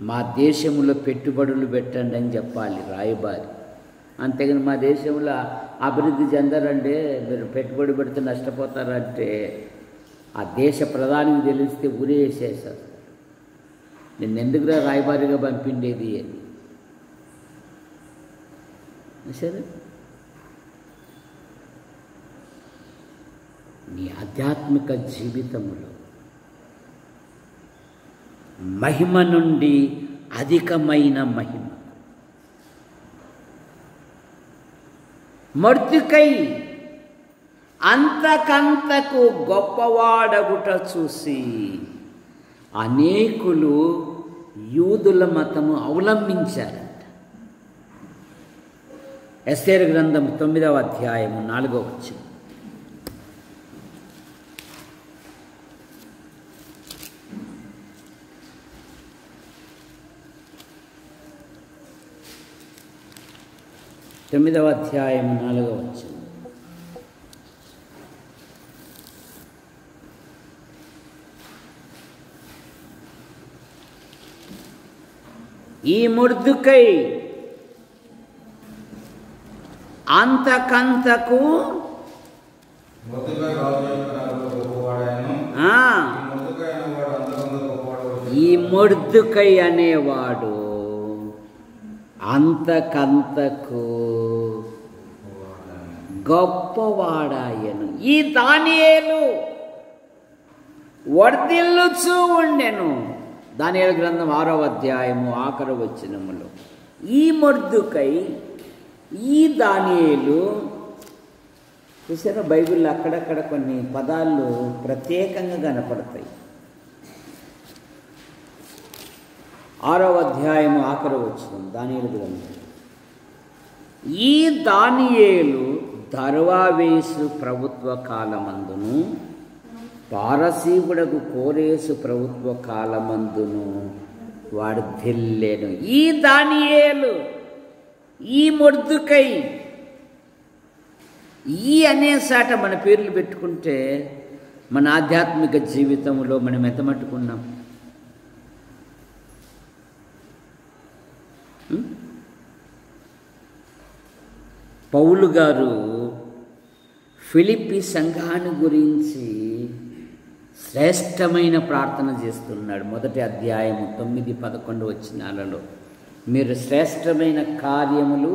Speaker 1: మా దేశంలో పెట్టుబడులు పెట్టండి అని చెప్పాలి రాయబారి. అంతేగాని మా దేశంలో అభివృద్ధి చెందరంటే మీరు పెట్టుబడి పెడితే నష్టపోతారంటే ఆ దేశ ప్రధానికి తెలిస్తే ఉరి వేసేసారు. నేను ఎందుకురా రాయబారిగా పంపిండేది అని. సరే, నీ ఆధ్యాత్మిక జీవితంలో మహిమ నుండి అధికమైన మహిమ. మొర్దెకై అంతకంతకు గొప్పవాడగుట చూసి అనేకులు యూదుల మతము అవలంబించారంట. ఎస్తేరు గ్రంథం 9వ అధ్యాయము 4వ వచనం. తొమ్మిదవ అధ్యాయం 4వ వచనం. ఈ మొర్దెకై అంతకంతకు ఈ మొర్దెకై అనేవాడు అంతకంతకు గొప్పవాడాయను. ఈ దానియేలు వర్ధిల్లుచూ ఉండెను. దానియేలు గ్రంథం 6వ అధ్యాయము ఆఖరి వచనములో ఈ మొర్దెకై ఈ దానియేలు చూసారా, బైబిల్లో అక్కడక్కడ కొన్ని పదాలు ప్రత్యేకంగా కనపడతాయి. 6వ అధ్యాయము ఆఖరి వచనం దానియేలు గ్రంథం. ఈ దానియేలు దర్యావేషు ప్రభుత్వ కాలమందును పారసీకుడకు కోరేసు ప్రభుత్వ కాలమందును వర్ధిల్లెను. ఈ దానియేలు, ఈ మొర్దెకై, ఈ అనేసాట మన పేర్లు పెట్టుకుంటే మన ఆధ్యాత్మిక జీవితంలో మనం ఎంత మట్టుకున్నాం? పౌలు గారు ఫిలిప్పీ సంఘాన్ని గురించి శ్రేష్టమైన ప్రార్థన చేస్తున్నాడు. మొదటి అధ్యాయము 9-11 వచనాలలో మీరు శ్రేష్టమైన కార్యములు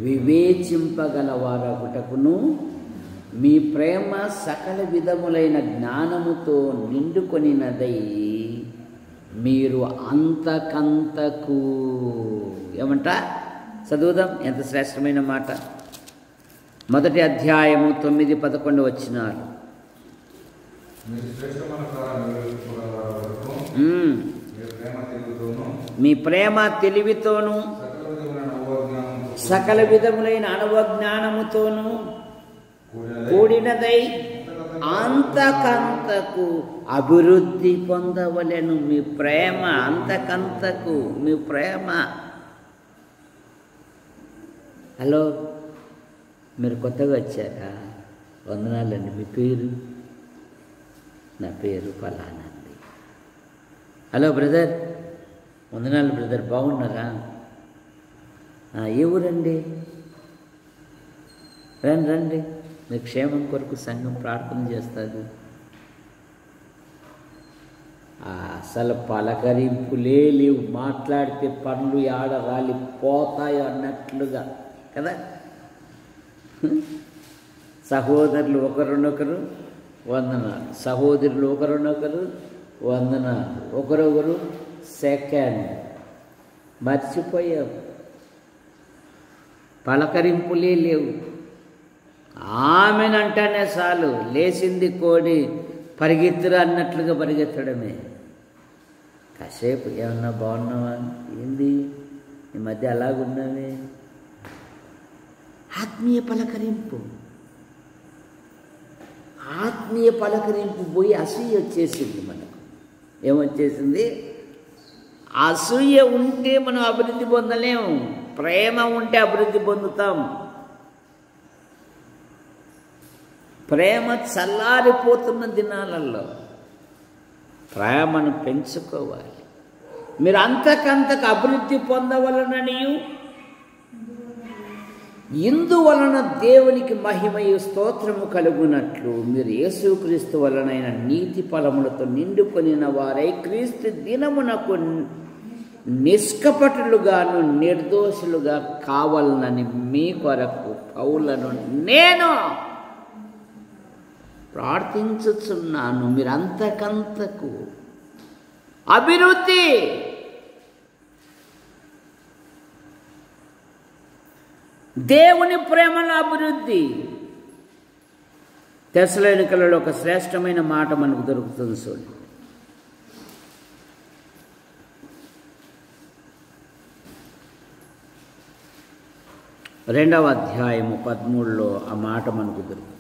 Speaker 1: వివేచింపగలవారగుటకును మీ ప్రేమ సకల విధములైన జ్ఞానముతో నిండుకొనినదై మీరు అంతకంతకు ఏమంట చదువుదాం. ఎంత శ్రేష్టమైన మాట. మొదటి అధ్యాయము 9-11 వచనాలు. మీ ప్రేమ తెలివితోను సకల విధములైన అనుభవజ్ఞానముతోను కూడినదై అంతకంతకు అభివృద్ధి పొందవలెను. మీ ప్రేమ అంతకంతకు, మీ ప్రేమ. హలో, మీరు కొత్తగా వచ్చారా? వందనాలండి. మీ పేరు? నా పేరు ఫలానండి. హలో బ్రదర్, వందనాలు బ్రదర్, బాగున్నారా? ఏ ఊరండి? రండి రండి, మీ క్షేమం కొరకు సంఘం ప్రార్థన చేస్తుంది. అసలు పలకరింపులే లేవు, మాట్లాడితే పనులు ఆడ రాలిపోతాయి అన్నట్లుగా కదా. సహోదరులు ఒకరినొకరు వందనాలు, సహోదరులు ఒకరినొకరు వందనాలు, ఒకరొకరు సెకండ్. మర్చిపోయావు, పలకరింపులే లేవు. ఆమెనంటేనే చాలు, లేచింది కోడి పరిగెత్తురా అన్నట్లుగా పరిగెత్తడమే. కాసేపు ఏమన్నా బాగున్నావా, ఏంది ఈ మధ్య అలాగున్నావే, ఆత్మీయ పలకరింపు. ఆత్మీయ పలకరింపు పోయి అసూయ వచ్చేసింది మనకు. ఏమొచ్చేసింది? అసూయ ఉంటే మనం అభివృద్ధి పొందలేము, ప్రేమ ఉంటే అభివృద్ధి పొందుతాం. ప్రేమ చల్లారిపోతున్న దినాలలో ప్రేమను పెంచుకోవాలి. మీరు అంతకంతకు అభివృద్ధి పొందవలననియు ఇందువలన దేవునికి మహిమయు స్తోత్రము కలుగునట్లు మీరు యేసుక్రీస్తు వలనైన నీతి ఫలములతో నిండుకొనిన వారై క్రీస్తు దినమునకు నిష్కపటులుగాను నిర్దోషులుగా కావాలనని మీ కొరకు పౌలను నేను ప్రార్థించుచున్నాను. మీరు అంతకంతకు అభివృద్ధి, దేవుని ప్రేమలో అభివృద్ధి. తెస్సలోనికలలో ఒక శ్రేష్టమైన మాట మనకు దొరుకుతుంది చూడండి. రెండవ అధ్యాయము 13లో ఆ మాట మనకు దొరుకుతుంది.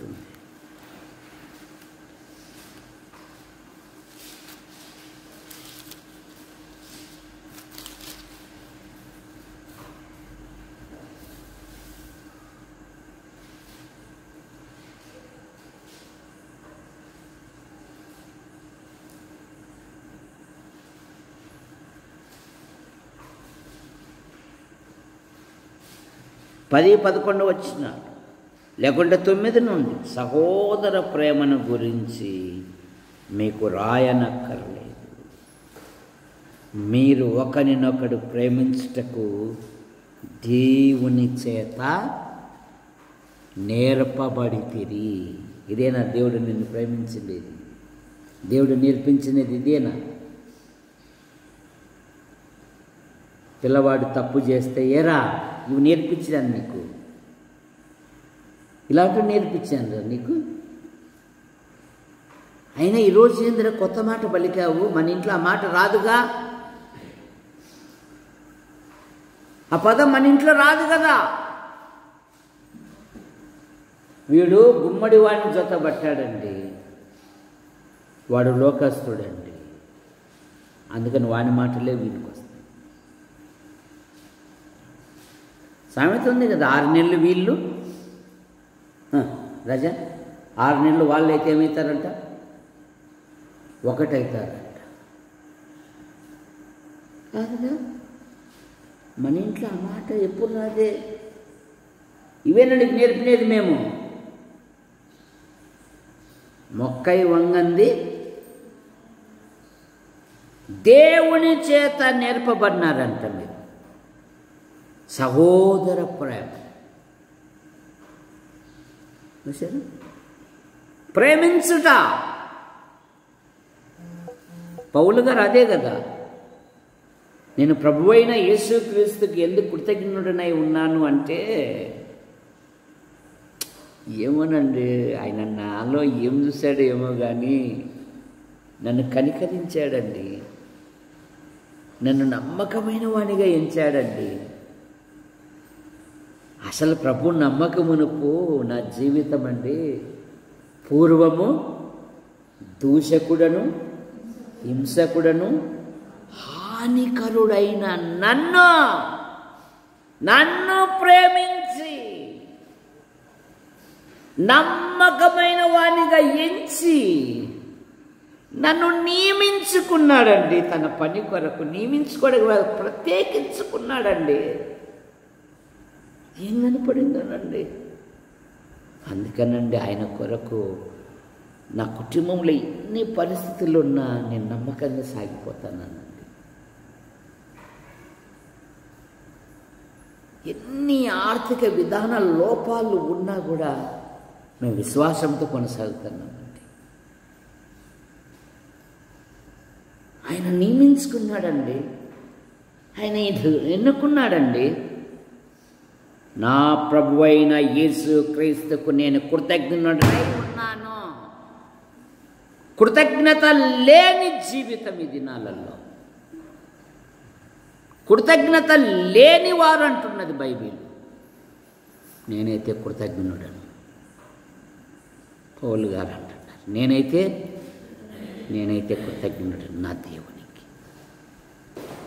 Speaker 1: పది 11 వచ్చినాడు, లేకుంటే 9 నుండి. సహోదర ప్రేమను గురించి మీకు రాయనక్కర్లేదు, మీరు ఒకరినొకడు ప్రేమించుటకు దేవుని చేత నేర్పబడితిరి. ఇదేనా దేవుడు నిన్ను ప్రేమించింది? దేవుడు నేర్పించినది ఇదేనా? పిల్లవాడు తప్పు చేస్తే ఏరా ఇవి నేర్పించాను నీకు, ఇలాంటివి నేర్పించాను రా నీకు. అయినా ఈరోజు ఏందిరా కొత్త మాట పలికావు, మన ఇంట్లో ఆ మాట రాదుగా, ఆ పదం మన ఇంట్లో రాదు కదా. వీడు గుమ్మడి వాడిని జొత్తబట్టాడండి, వాడు లోకస్తుడండి, అందుకని వాని మాటలే వీనికి వస్తాయి. సామెత ఉంది కదా, 6 నెలలు వీళ్ళు రాజా, 6 నెలలు వాళ్ళు అయితే ఏమవుతారంట? ఒకటవుతారంట. కాదుగా, మన ఇంట్లో ఆ మాట ఎప్పుడు రాదే. ఇవేనండి నేర్పినది మేము. మొక్కై వంగంది దేవుని చేత నేర్పబడినారంట మీరు. సహోదర ప్రేమ చూసారు, ప్రేమించుట. పౌలు గారు అదే కదా, నేను ప్రభువైన యేసుక్రీస్తుకి ఎందుకు కృతజ్ఞుడనై ఉన్నాను అంటే, ఏమోనండి ఆయన నాలో ఏం చూశాడో ఏమో కానీ నన్ను కనికరించాడండి, నన్ను నమ్మకమైన వానిగా ఎంచాడండి. అసలు ప్రభు నమ్మకమునుపు నా జీవితం అండి పూర్వము దూషకుడను హింసకుడను హానికరుడైన నన్ను ప్రేమించి నమ్మకమైన వానిగా ఎంచి నన్ను నియమించుకున్నాడండి. తన పని కొరకు నియమించుకోవడం ప్రత్యేకించుకున్నాడండి. ఏం కనపడిందోనండి. అందుకనండి ఆయన కొరకు నా కుటుంబంలో ఎన్ని పరిస్థితులు ఉన్నా నేను నమ్మకంగా సాగిపోతానండి. ఎన్ని ఆర్థిక విధాన లోపాలు ఉన్నా కూడా మేము విశ్వాసంతో కొనసాగుతున్నామండి. ఆయన నియమించుకున్నాడండి, ఆయన ఎన్నుకున్నాడండి. నా ప్రభువైన యేసు క్రీస్తుకు నేను కృతజ్ఞుడై ఉన్నాను. కృతజ్ఞత లేని జీవితం ఈ దినాలలో, కృతజ్ఞత లేని వారు అంటున్నది బైబిల్. నేనైతే కృతజ్ఞుడను. పౌలు గారు అంటున్నారు, నేనైతే కృతజ్ఞుడను నా దేవునికి.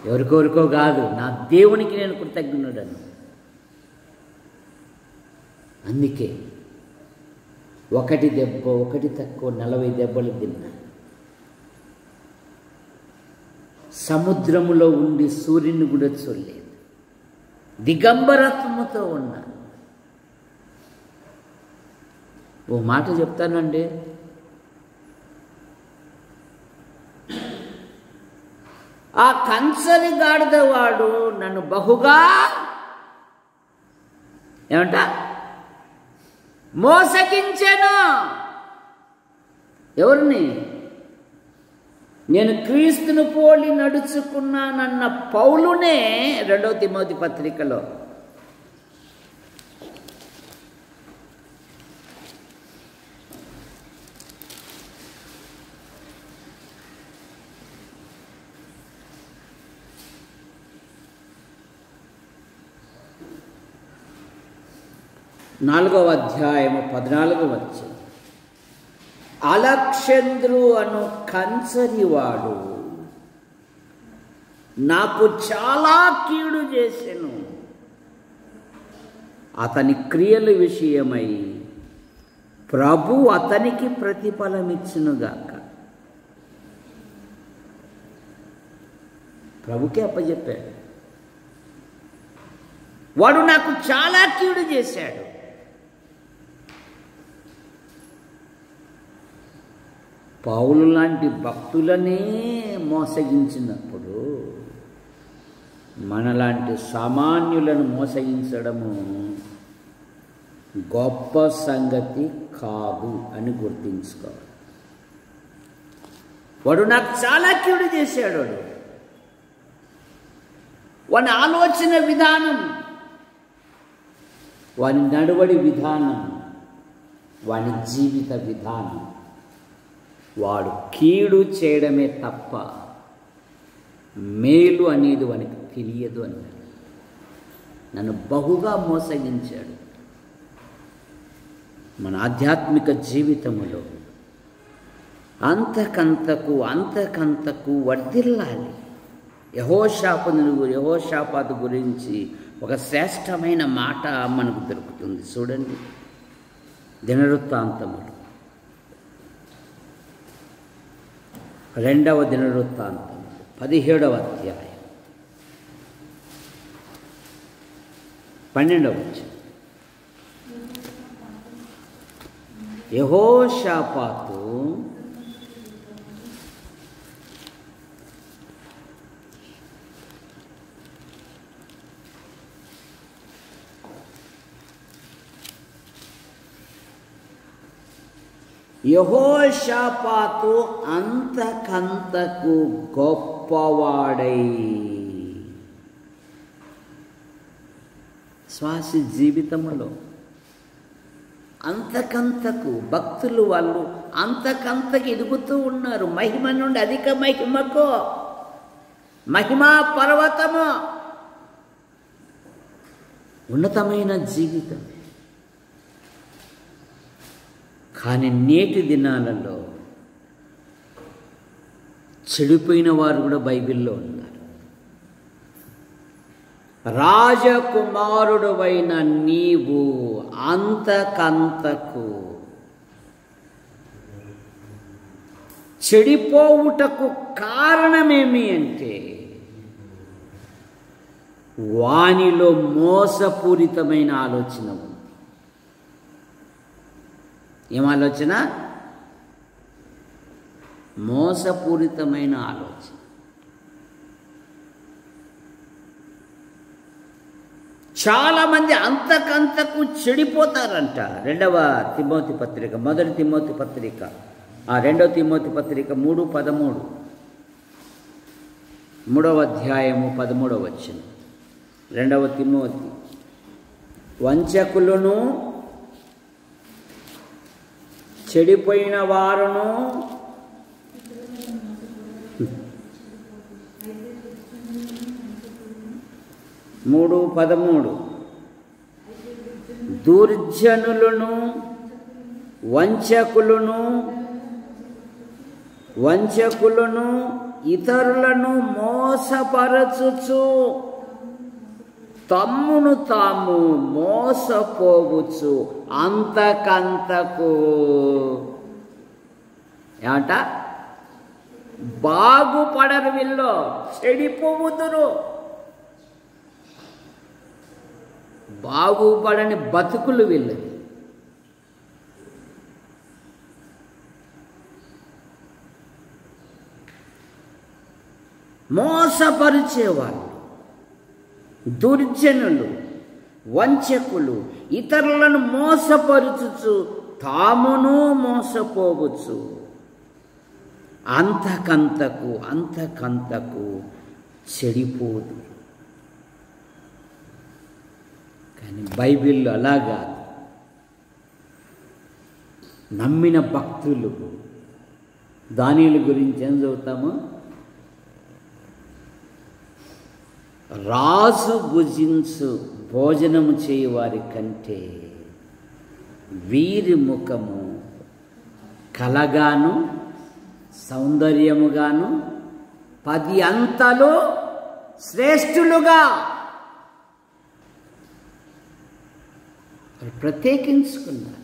Speaker 1: ఎవరికొరికో కాదు, నా దేవునికి నేను కృతజ్ఞుడను. అందుకే ఒకటి దెబ్బ ఒకటి తక్కువ 40 దెబ్బలు తిన్నా. సముద్రములో ఉండి సూర్యుని కూడా చూడలేదు, దిగంబరత్వముతో ఉన్నా. ఓ మాట చెప్తానండి, ఆ కంచని గాడిదవాడు నన్ను బహుగా ఏమంట మోసగించెను. ఎవరిని? నేను క్రీస్తును పోలి నడుచుకున్నానన్న పౌలునే 2 తిమోతి పత్రికలో నాలుగవ అధ్యాయము 14వ వచనం, అలక్షంద్రు అను కంచరివాడు నాకు చాలా కీడు చేసెను. అతని క్రియల విషయమై ప్రభు అతనికి ప్రతిఫలమిచ్చునుగాక. ప్రభుకే అప్పచెప్పాడు. వాడు నాకు చాలా కీడు చేశాడు. పౌలు లాంటి భక్తులనే మోసగించినప్పుడు మనలాంటి సామాన్యులను మోసగించడము గొప్ప సంగతి కాదు అని గుర్తుంచుకోవాలి. వాడు నాకు చాలా కీడు చేశాడు. వాని ఆలోచన విధానం, వాని నడవడి విధానం, వాని జీవిత విధానం, వాడు కీడు చేయడమే తప్ప మేలు అనేది వానికి తెలియదు అన్నాడు. నన్ను బహుగా మోసగించాడు. మన ఆధ్యాత్మిక జీవితంలో అంతకంతకు వర్ధిల్లాలి. యెహోషాపాతు గురించి ఒక శ్రేష్టమైన మాట మనకు దొరుకుతుంది. చూడండి, దినవృత్తాంతములు 2వ దినవృత్తాంతం 17వ అధ్యాయం 12వ వచనం. యెహోషాపాతు యెహోషాపాతు అంతకంతకు గొప్పవాడై శ్వాస జీవితంలో అంతకంతకు భక్తులు వాళ్ళు అంతకంతకు ఎదుగుతూ ఉన్నారు. మహిమ నుండి అధిక మహిమకు, మహిమా పర్వతము, ఉన్నతమైన జీవితం. కానీ నేటి దినాలలో చెడిపోయిన వారు కూడా బైబిల్లో ఉన్నారు. రాజకుమారుడువైన నీవు అంతకంతకు చెడిపోవుటకు కారణమేమి అంటే వానిలో మోసపూరితమైన ఆలోచన ఉంది. ఏం ఆలోచన? మోసపూరితమైన ఆలోచన. చాలామంది అంతకంతకు చెడిపోతారంట. 2వ తిమోతి పత్రిక, 1 తిమోతి పత్రిక, 2వ తిమోతి పత్రిక 3:13, 3వ అధ్యాయము 13వ వచనం. 2వ తిమోతి, వంచకులను చెడిపోయిన వారును 3:13 దుర్జనులను వంచకులను ఇతరులను మోసపరచుచు తమ్మును తాము మోసపోవచ్చు అంతకంతకు ఏమంట బాగుపడరు, వీళ్ళు చెడిపోవుదురు. బాగుపడని బతుకులు వీళ్ళది. మోసపరిచేవాళ్ళు, దుర్జనులు, వంచకులు, ఇతరులను మోసపరుచుచు తామును మోసపోవచ్చు అంతకంతకు చెడిపోదు. కానీ బైబిల్లో అలాగా నమ్మిన భక్తులు దానియేలు గురించి ఏం చదువుతాము? రాజు భుజించు భోజనము చేయవారి కంటే వీరి ముఖము కలగాను సౌందర్యముగాను 10 అంతలు శ్రేష్ఠులుగా ప్రత్యేకించుకున్నారు.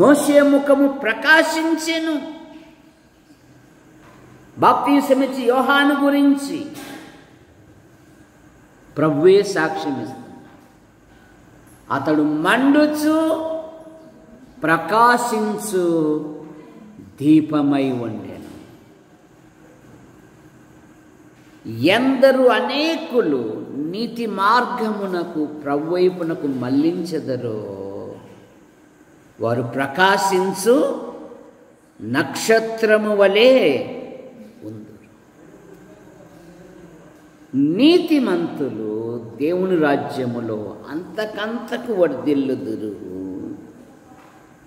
Speaker 1: మోషే ముఖము ప్రకాశించెను. బాప్తిసమిచ్చి యోహాను గురించి ప్రభువే సాక్ష్యం ఇస్తాడు. అతడు మండుచు ప్రకాశించు దీపమై ఉండెను. ఎందరు అనేకులు నీతి మార్గమునకు ప్రభువైపునకు మళ్లించెదరో వారు ప్రకాశించు నక్షత్రము వలె ఉందురు. నీతిమంతులు దేవుని రాజ్యములో అంతకంతకు వర్ధిల్లుదురు.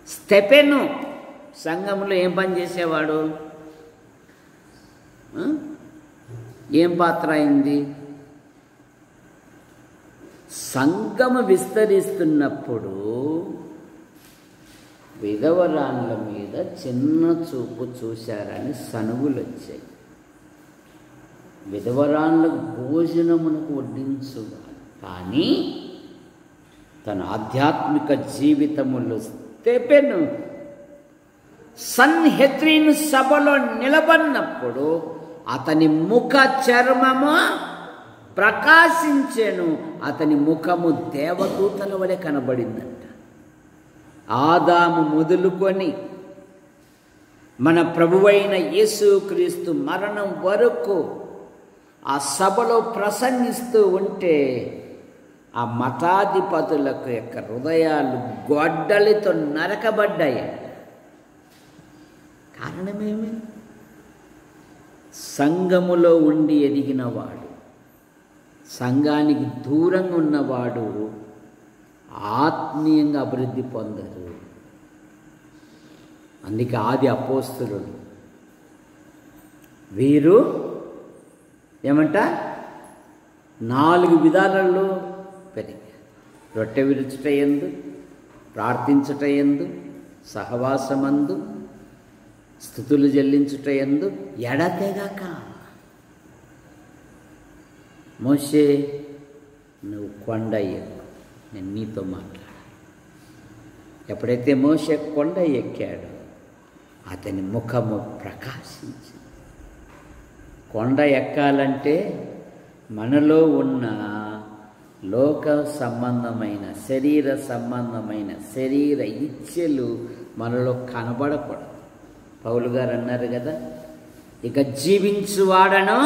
Speaker 1: స్తెఫెను సంఘంలో ఏం పని చేసేవాడు? ఏం పాత్ర అయింది? సంఘము విస్తరిస్తున్నప్పుడు విధవరాన్ల మీద చిన్న చూపు చూశారని సనుగులు వచ్చాయి. విధవరాన్లకు భోజనమునకు వడ్డించువాడు, కానీ తన ఆధ్యాత్మిక జీవితములో స్తెఫెను సన్హెద్రీను సభలో నిలబడినప్పుడు అతని ముఖ చర్మము ప్రకాశించెను, అతని ముఖము దేవదూతల వలె కనబడిందంట. ఆదాము మొదలుకొని మన ప్రభువైన యేసుక్రీస్తు మరణం వరకు ఆ సభలో ప్రసంగిస్తూ ఉంటే ఆ మఠాధిపతులకు యొక్క హృదయాలు గొడ్డలితో నరకబడ్డాయి. కారణమేమి? సంఘములో ఉండి ఎదిగినవాడు, సంఘానికి దూరంగా ఉన్నవాడు ఆత్మీయంగా అభివృద్ధి పొందరు. అందుకే ఆది అపోస్తలులు వీరు ఏమంట 4 విధాలలో పెరిగారు. రొట్టె విరుచుట యందు, ప్రార్థించుట యందు, సహవాసమందు, స్తుతులు చెల్లించుట యందు ఎడతెగక. మోషే, నువ్వు కొండ ఎక్కు, నేను నీతో మాట్లాడాలి. ఎప్పుడైతే మోషే కొండ ఎక్కాడో అతని ముఖము ప్రకాశించింది. కొండ ఎక్కాలంటే మనలో ఉన్న లోక సంబంధమైన, శరీర సంబంధమైన శరీర ఇచ్ఛలు మనలో కనబడకూడదు. పౌలు గారు అన్నారు కదా, ఇక జీవించువాడను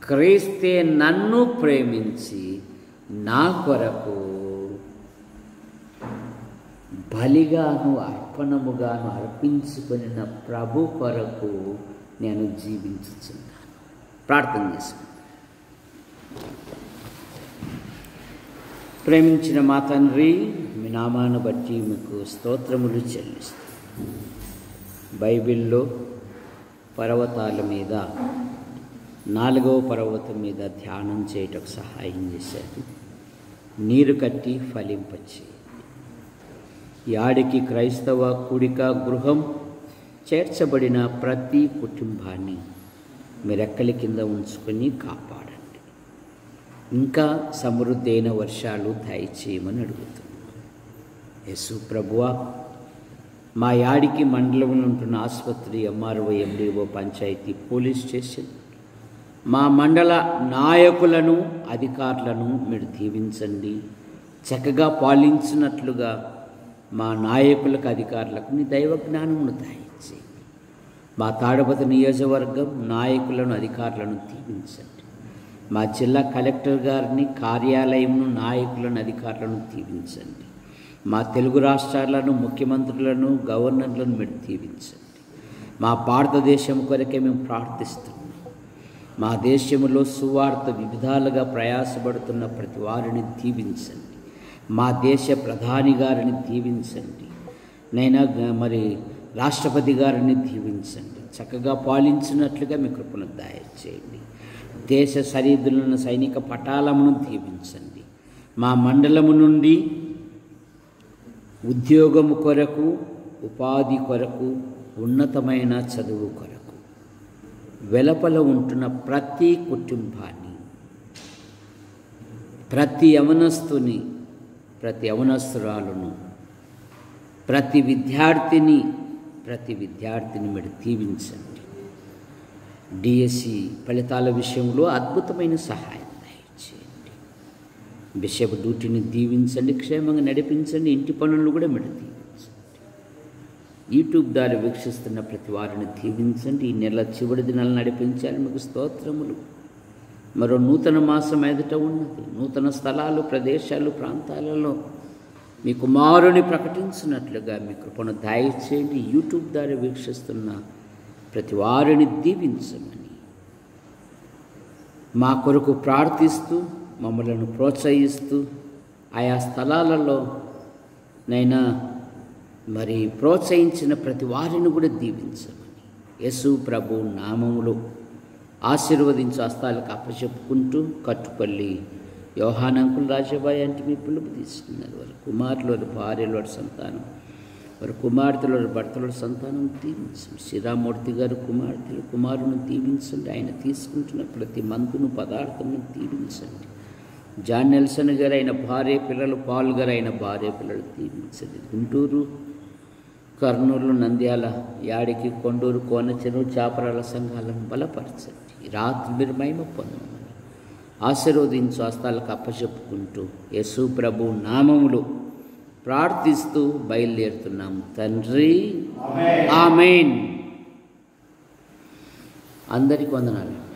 Speaker 1: క్రీస్తే నన్ను ప్రేమించి నా కొరకు బలిగాను అర్పణముగాను అర్పించుకున్న ప్రభు కొరకు నేను జీవించుచున్నాను. ప్రార్థన చేసుకున్నాను. ప్రేమించిన మా తండ్రి, మీ నామాన్ని బట్టి మీకు స్తోత్రములు చెల్లిస్తాను. బైబిల్లో పర్వతాల మీద 4వ పర్వతం మీద ధ్యానం చేయటకు సహాయం చేశారు. నీరు కట్టి ఫలింపచేయండి. యాడికి క్రైస్తవ కూడిక గృహం చేర్చబడిన ప్రతి కుటుంబాన్ని మీరెక్కలి కింద ఉంచుకొని కాపాడండి. ఇంకా సమృద్ధైన వర్షాలు దయచేయమని అడుగుతున్నాం. యేసు ప్రభువా, మా యాడికి మండలంలో ఉంటున్న ఆసుపత్రి, MRO, MDO, panchayat, police station, మా మండల నాయకులను, అధికారులను మీరు దీవించండి. చక్కగా పాలించినట్లుగా మా నాయకులకు, అధికారులకు నీ దైవ జ్ఞానమును దయచేయండి. మా తాడపతి నియోజకవర్గం నాయకులను, అధికారులను దీవించండి. మా జిల్లా కలెక్టర్ గారిని, కార్యాలయంను, నాయకులను, అధికారులను దీవించండి. మా తెలుగు రాష్ట్రాలను, ముఖ్యమంత్రులను, గవర్నర్లను మీరు దీవించండి. మా భారతదేశం కొరకే మేము ప్రార్థిస్తున్నాం. మా దేశంలో సువార్త వివిధాలుగా ప్రయాసపడుతున్న ప్రతి వారిని దీవించండి. మా దేశ ప్రధాని గారిని దీవించండి. నైనా మరి రాష్ట్రపతి గారిని దీవించండి. చక్కగా పాలించినట్లుగా మీ కృపను దయచేయండి. దేశ సరిహద్దులను, సైనిక పటాలమును దీవించండి. మా మండలము నుండి ఉద్యోగము కొరకు, ఉపాధి కొరకు, ఉన్నతమైన చదువు కొరకు వెలపల ఉంటున్న ప్రతి కుటుంబాన్ని, ప్రతి యవనస్తుని, ప్రతి యవనస్తురాలను, ప్రతి విద్యార్థిని మీరు దీవించండి. డిఎస్సి ఫలితాల విషయంలో అద్భుతమైన సహాయం దయచేయండి. బిషప్ డ్యూటీని దీవించండి, క్షేమంగా నడిపించండి. ఇంటి పనులను కూడా మీరు దీవించండి. యూట్యూబ్ ద్వారా వీక్షిస్తున్న ప్రతి వారిని దీవించండి. ఈ నెల చివరి దినాలను నడిపించాలి. మీకు స్తోత్రములు. మరో నూతన మాసం ఎదుట ఉన్నది. నూతన స్థలాలు, ప్రదేశాలు, ప్రాంతాలలో మీ కుమారుని ప్రకటించినట్లుగా మీ కృపను దయచేయండి. యూట్యూబ్ ద్వారా వీక్షిస్తున్న ప్రతి వారిని దీవించమని మా కొరకు ప్రార్థిస్తూ, మమ్మలను ప్రోత్సహిస్తూ, ఆయా స్థలాలలో నైనా మరి ప్రోత్సహించిన ప్రతి వారిని కూడా దీవించమని యేసు ప్రభు నామములో ఆశీర్వదించు హస్తాలకు అప్పచెప్పుకుంటూ, కట్టుపల్లి యోహానంకులు రాజబాయి అంటే మీ పిలుపు తీసుకున్నారు. వారి కుమారులు, వారి భార్యలు, వారి సంతానం, వారి కుమార్తెలు, వారి భర్తల సంతానం దీవించండి. శ్రీరామూర్తి గారు కుమార్తెలు, కుమారుని దీవించండి. ఆయన తీసుకుంటున్న ప్రతి మందును, పదార్థమును దీవించండి. జాన్ నెల్సన్ గారు అయిన భార్య పిల్లలు, పాల్ గారు అయిన భార్య పిల్లలు దీవించండి. గుంటూరు, కర్నూలు, నంద్యాల, యాడికి, కొండూరు, కోనచెరువు, చాపరాల సంఘాలను బలపరచండి. రాత్రి మీరు మహిమ పొందమని ఆశీర్వదించు హస్తాలకు అప్పచెప్పుకుంటూ యేసు ప్రభు నామములో ప్రార్థిస్తూ బయలుదేరుతున్నాము తండ్రి. ఆమేన్. అందరికీ వందనాలు.